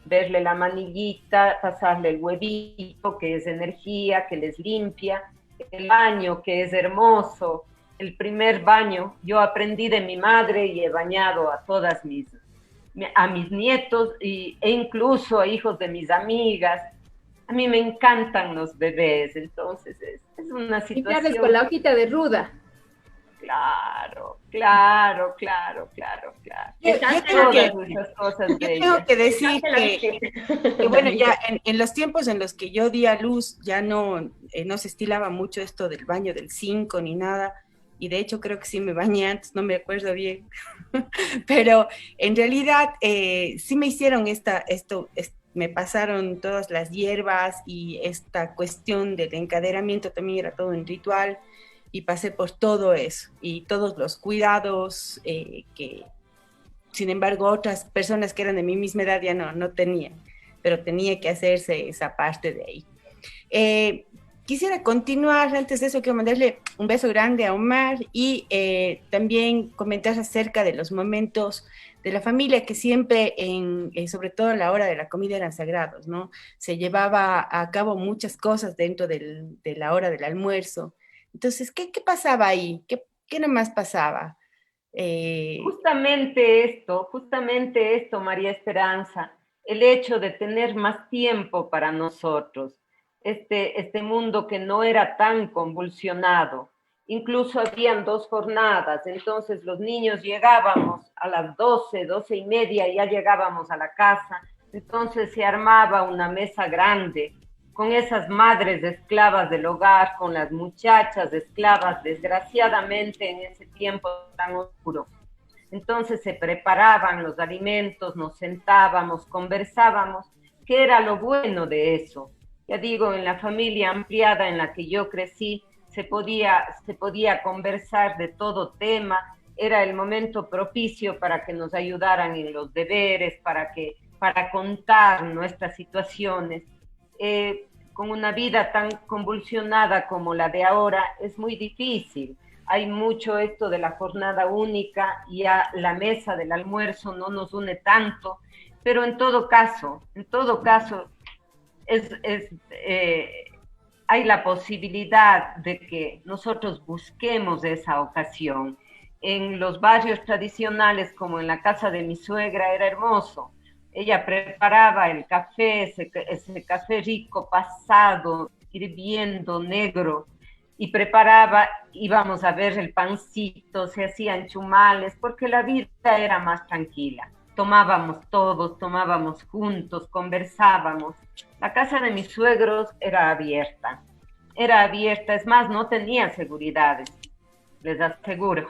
Verle la manillita, pasarle el huevito, que es energía, que les limpia, el baño, que es hermoso. El primer baño, yo aprendí de mi madre y he bañado a mis nietos e incluso a hijos de mis amigas. A mí me encantan los bebés, entonces es una situación... Limpiarles con la hojita de ruda. Claro. Yo tengo que decir que bueno, ya en los tiempos en los que yo di a luz, ya no se estilaba mucho esto del baño del 5 ni nada, y de hecho creo que sí me bañé antes, no me acuerdo bien, pero en realidad sí me hicieron me pasaron todas las hierbas, y esta cuestión del encadenamiento también era todo un ritual, y pasé por todo eso y todos los cuidados que, sin embargo, otras personas que eran de mi misma edad ya no tenían, pero tenía que hacerse esa parte de ahí. Quisiera continuar. Antes de eso quiero mandarle un beso grande a Omar, y también comentar acerca de los momentos de la familia que siempre, sobre todo a la hora de la comida, eran sagrados, ¿no? Se llevaba a cabo muchas cosas dentro de la hora del almuerzo. Entonces, ¿qué pasaba ahí? ¿Qué nomás pasaba? Justamente esto, María Esperanza, el hecho de tener más tiempo para nosotros, este mundo que no era tan convulsionado. Incluso habían 2 jornadas, entonces los niños llegábamos a las 12:30, ya llegábamos a la casa, entonces se armaba una mesa grande con esas madres esclavas del hogar, con las muchachas esclavas, desgraciadamente en ese tiempo tan oscuro. Entonces se preparaban los alimentos, nos sentábamos, conversábamos, que era lo bueno de eso. Ya digo, en la familia ampliada en la que yo crecí, se podía conversar de todo tema, era el momento propicio para que nos ayudaran en los deberes, para contar nuestras situaciones. con una vida tan convulsionada como la de ahora, es muy difícil. Hay mucho esto de la jornada única, y a la mesa del almuerzo no nos une tanto, pero en todo caso, hay la posibilidad de que nosotros busquemos esa ocasión. En los barrios tradicionales, como en la casa de mi suegra, era hermoso. Ella preparaba el café, ese café rico, pasado, hirviendo, negro, y preparaba, íbamos a ver el pancito, se hacían chumales, porque la vida era más tranquila. Tomábamos todos, tomábamos juntos, conversábamos. La casa de mis suegros era abierta, es más, no tenía seguridades, les aseguro.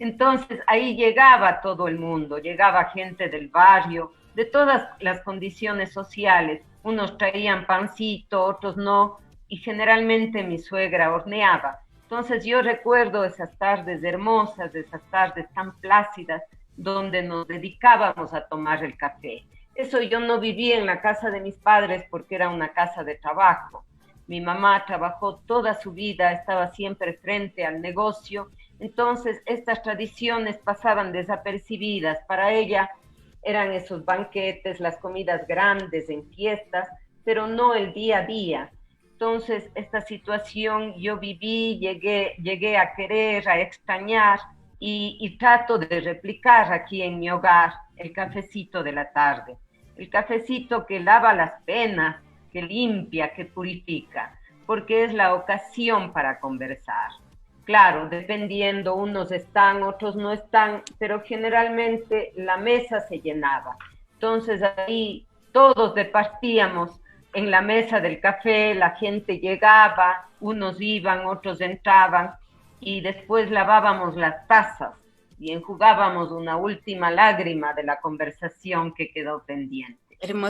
Entonces ahí llegaba todo el mundo, llegaba gente del barrio, de todas las condiciones sociales. Unos traían pancito, otros no, y generalmente mi suegra horneaba. Entonces yo recuerdo esas tardes hermosas, esas tardes tan plácidas, donde nos dedicábamos a tomar el café. Eso yo no vivía en la casa de mis padres porque era una casa de trabajo. Mi mamá trabajó toda su vida, estaba siempre frente al negocio, entonces estas tradiciones pasaban desapercibidas. Para ella eran esos banquetes, las comidas grandes en fiestas, pero no el día a día. Entonces esta situación yo viví, llegué a querer, a extrañar, y trato de replicar aquí en mi hogar el cafecito de la tarde, el cafecito que lava las penas, que limpia, que purifica, porque es la ocasión para conversar. Claro, dependiendo, unos están, otros no están, pero generalmente la mesa se llenaba. Entonces ahí todos departíamos en la mesa del café, la gente llegaba, unos iban, otros entraban, y después lavábamos las tazas y enjugábamos una última lágrima de la conversación que quedó pendiente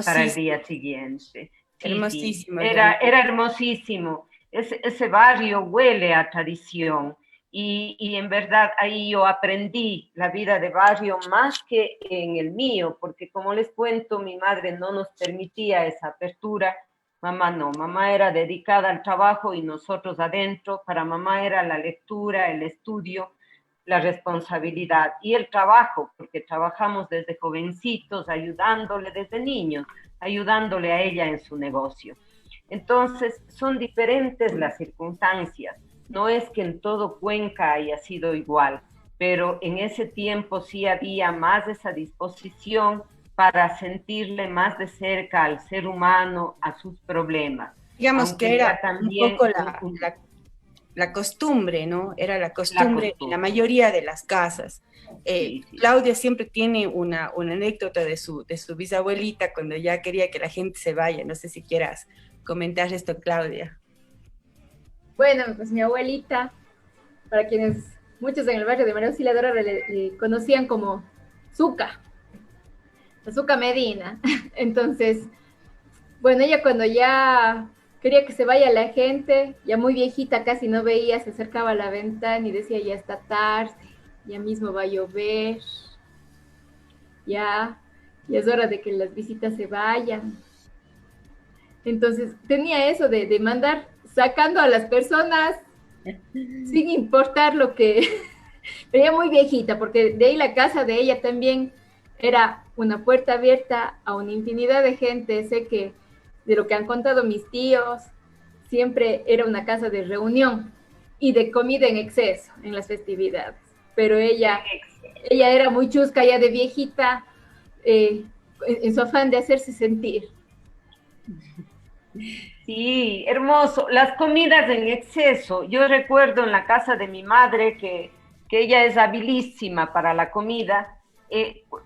para el día siguiente. Sí, hermosísimo. Sí. Era hermosísimo. Ese barrio huele a tradición, y en verdad ahí yo aprendí la vida de barrio más que en el mío, porque como les cuento, mi madre no nos permitía esa apertura. Mamá no, mamá era dedicada al trabajo y nosotros adentro. Para mamá era la lectura, el estudio, la responsabilidad y el trabajo, porque trabajamos desde jovencitos, ayudándole desde niños, ayudándole a ella en su negocio. Entonces, son diferentes las circunstancias. No es que en todo Cuenca haya sido igual, pero en ese tiempo sí había más esa disposición para sentirle más de cerca al ser humano, a sus problemas. Digamos que era también un poco la costumbre, ¿no? Era la costumbre en la mayoría de las casas. Sí. Claudia siempre tiene una anécdota de su bisabuelita cuando ya quería que la gente se vaya. No sé si quieras comentar esto, Claudia. Bueno, pues mi abuelita, para quienes muchos en el barrio de María Auxiliadora le conocían como Zuca. Zucca Medina. Entonces, bueno, ella cuando ya quería que se vaya la gente, ya muy viejita, casi no veía, se acercaba a la ventana y decía, ya está tarde, ya mismo va a llover, ya es hora de que las visitas se vayan. Entonces, tenía eso de mandar sacando a las personas sin importar lo que... Pero ya muy viejita, porque de ahí la casa de ella también era una puerta abierta a una infinidad de gente. Sé que de lo que han contado mis tíos, siempre era una casa de reunión y de comida en exceso en las festividades. Pero ella era muy chusca ya de viejita, en su afán de hacerse sentir. Sí, hermoso. Las comidas en exceso. Yo recuerdo en la casa de mi madre que ella es habilísima para la comida.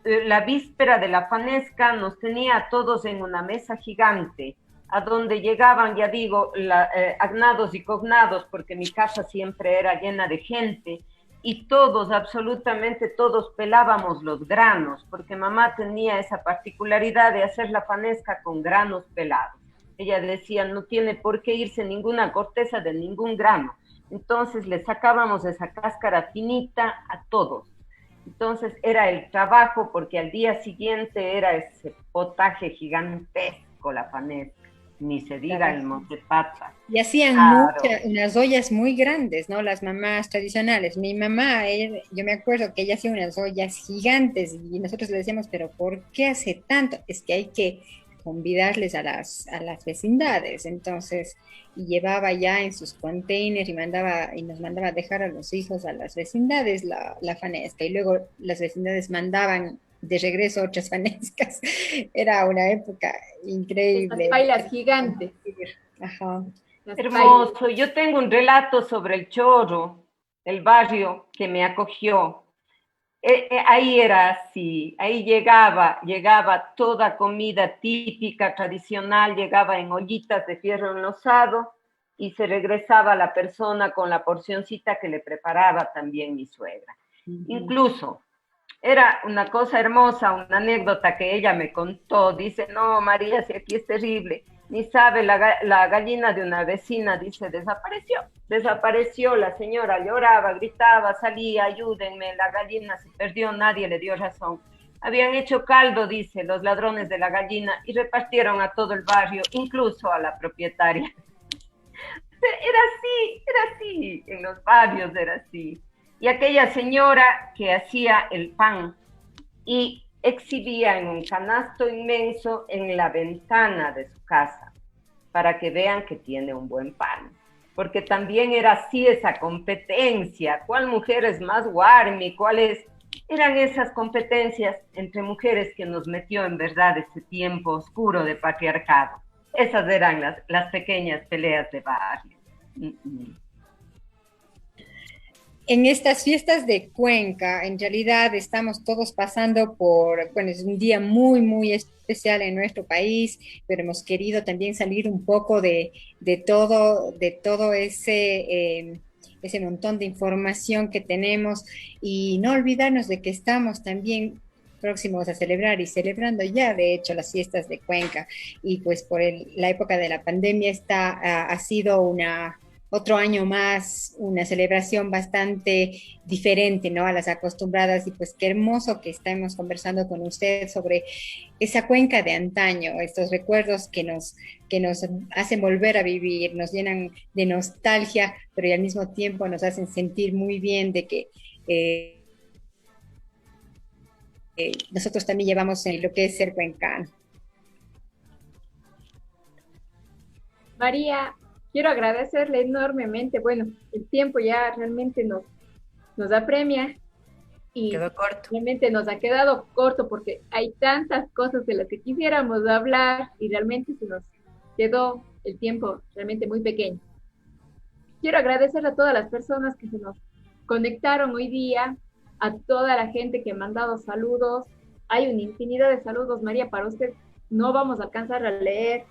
La víspera de la fanesca nos tenía a todos en una mesa gigante, a donde llegaban, ya digo, agnados y cognados, porque mi casa siempre era llena de gente, y todos, absolutamente todos, pelábamos los granos, porque mamá tenía esa particularidad de hacer la fanesca con granos pelados. Ella decía, no tiene por qué irse ninguna corteza de ningún grano. Entonces le sacábamos esa cáscara finita a todos. Entonces era el trabajo, porque al día siguiente era ese potaje gigantesco, la fanesca. ni se diga el motepata. Y hacían Claro. unas ollas muy grandes, ¿no? Las mamás tradicionales. Mi mamá, yo me acuerdo que ella hacía unas ollas gigantes y nosotros le decíamos, pero ¿por qué hace tanto? Es que hay que convidarles a las vecindades. Entonces, y llevaba ya en sus containers y nos mandaba a dejar a los hijos a las vecindades la fanesca. Y luego las vecindades mandaban de regreso otras fanescas. Era una época increíble. Estas pailas gigantes. Ajá. Hermoso. Yo tengo un relato sobre el Chorro, el barrio que me acogió. Ahí era así, ahí llegaba toda comida típica, tradicional, llegaba en ollitas de fierro enlosado y se regresaba la persona con la porcioncita que le preparaba también mi suegra. Incluso era una cosa hermosa, una anécdota que ella me contó. Dice, no, María, si aquí es terrible, ni sabe, la gallina de una vecina, dice, desapareció, la señora lloraba, gritaba, salía, ayúdenme, la gallina se perdió, nadie le dio razón. Habían hecho caldo, dice, los ladrones de la gallina y repartieron a todo el barrio, incluso a la propietaria. Era así, en los barrios era así. Y aquella señora que hacía el pan y exhibía en un canasto inmenso en la ventana de su casa, para que vean que tiene un buen pan. Porque también era así esa competencia, ¿cuál mujer es más guarmi? Eran esas competencias entre mujeres que nos metió en verdad ese tiempo oscuro de patriarcado. Esas eran las pequeñas peleas de barrio. En estas fiestas de Cuenca, en realidad estamos todos pasando bueno, es un día muy, muy especial en nuestro país, pero hemos querido también salir un poco de todo ese montón de información que tenemos y no olvidarnos de que estamos también próximos a celebrar y celebrando ya, de hecho, las fiestas de Cuenca. Y pues por la época de la pandemia ha sido otro año más, una celebración bastante diferente, ¿no? A las acostumbradas, y pues qué hermoso que estemos conversando con usted sobre esa Cuenca de antaño, estos recuerdos que nos hacen volver a vivir, nos llenan de nostalgia, pero al mismo tiempo nos hacen sentir muy bien de que nosotros también llevamos en lo que es ser cuencano. María, quiero agradecerle enormemente. Bueno, el tiempo ya realmente nos apremia y quedó corto. Realmente nos ha quedado corto porque hay tantas cosas de las que quisiéramos hablar y realmente se nos quedó el tiempo realmente muy pequeño. Quiero agradecerle a todas las personas que se nos conectaron hoy día, a toda la gente que ha mandado saludos. Hay una infinidad de saludos, María, para usted. No vamos a alcanzar a leer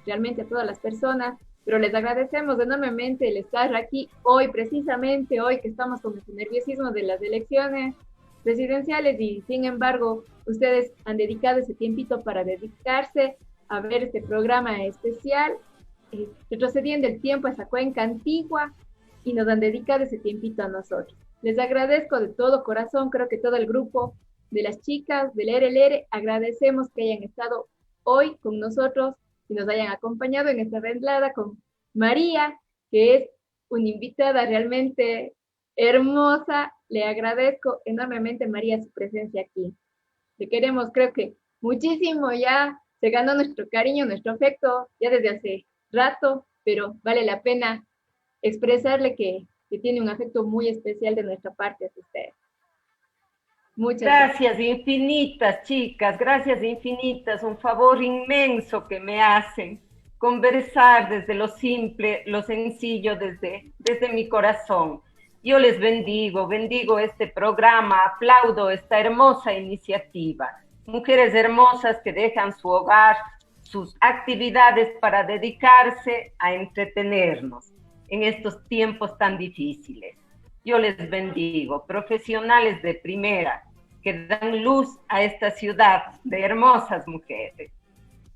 realmente a todas las personas, pero les agradecemos enormemente el estar aquí hoy, precisamente hoy que estamos con el nerviosismo de las elecciones presidenciales y sin embargo ustedes han dedicado ese tiempito para dedicarse a ver este programa especial, retrocediendo el tiempo a esa Cuenca antigua y nos han dedicado ese tiempito a nosotros. Les agradezco de todo corazón, creo que todo el grupo de las chicas del Lere Lere agradecemos que hayan estado hoy con nosotros y nos hayan acompañado en esta velada con María, que es una invitada realmente hermosa. Le agradezco enormemente, María, su presencia aquí. Te queremos, creo que muchísimo, ya se ganó nuestro cariño, nuestro afecto, ya desde hace rato, pero vale la pena expresarle que tiene un afecto muy especial de nuestra parte hacia usted. Muchas gracias infinitas, chicas, gracias infinitas, un favor inmenso que me hacen, conversar desde lo simple, lo sencillo, desde mi corazón. Yo les bendigo este programa, aplaudo esta hermosa iniciativa. Mujeres hermosas que dejan su hogar, sus actividades para dedicarse a entretenernos en estos tiempos tan difíciles. Yo les bendigo, profesionales de primera, que dan luz a esta ciudad de hermosas mujeres.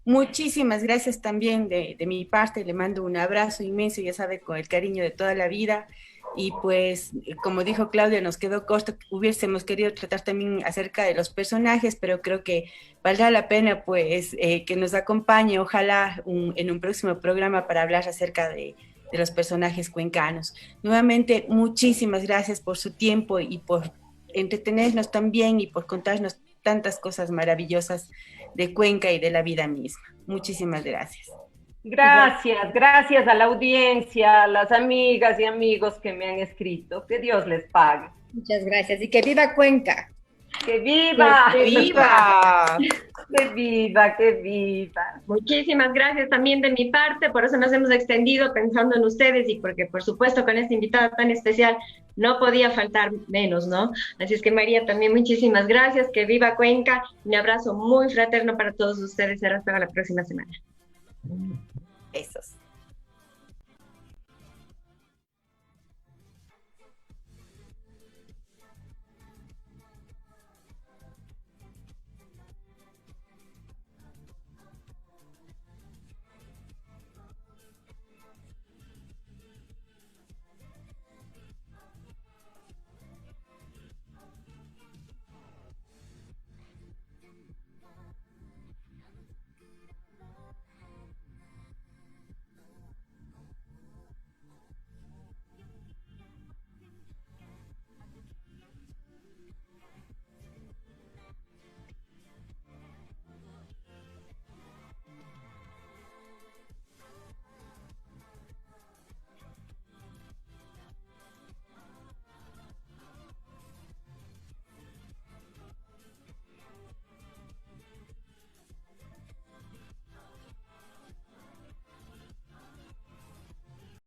Muchísimas gracias también de mi parte, le mando un abrazo inmenso, ya sabe, con el cariño de toda la vida. y pues, como dijo Claudia, nos quedó corto, hubiésemos querido tratar también acerca de los personajes, pero creo que valdrá la pena pues que nos acompañe, ojalá en un próximo programa para hablar acerca de los personajes cuencanos. Nuevamente, muchísimas gracias por su tiempo y por entretenernos también y por contarnos tantas cosas maravillosas de Cuenca y de la vida misma. Muchísimas gracias. Gracias a la audiencia, a las amigas y amigos que me han escrito. Que Dios les pague. Muchas gracias y que viva Cuenca. ¡Que viva! ¡Que viva! ¡Que viva, que viva! Muchísimas gracias también de mi parte, por eso nos hemos extendido pensando en ustedes y porque por supuesto con esta invitada tan especial no podía faltar menos, ¿no? Así es que María, también muchísimas gracias, que viva Cuenca, un abrazo muy fraterno para todos ustedes, será hasta la próxima semana. Besos.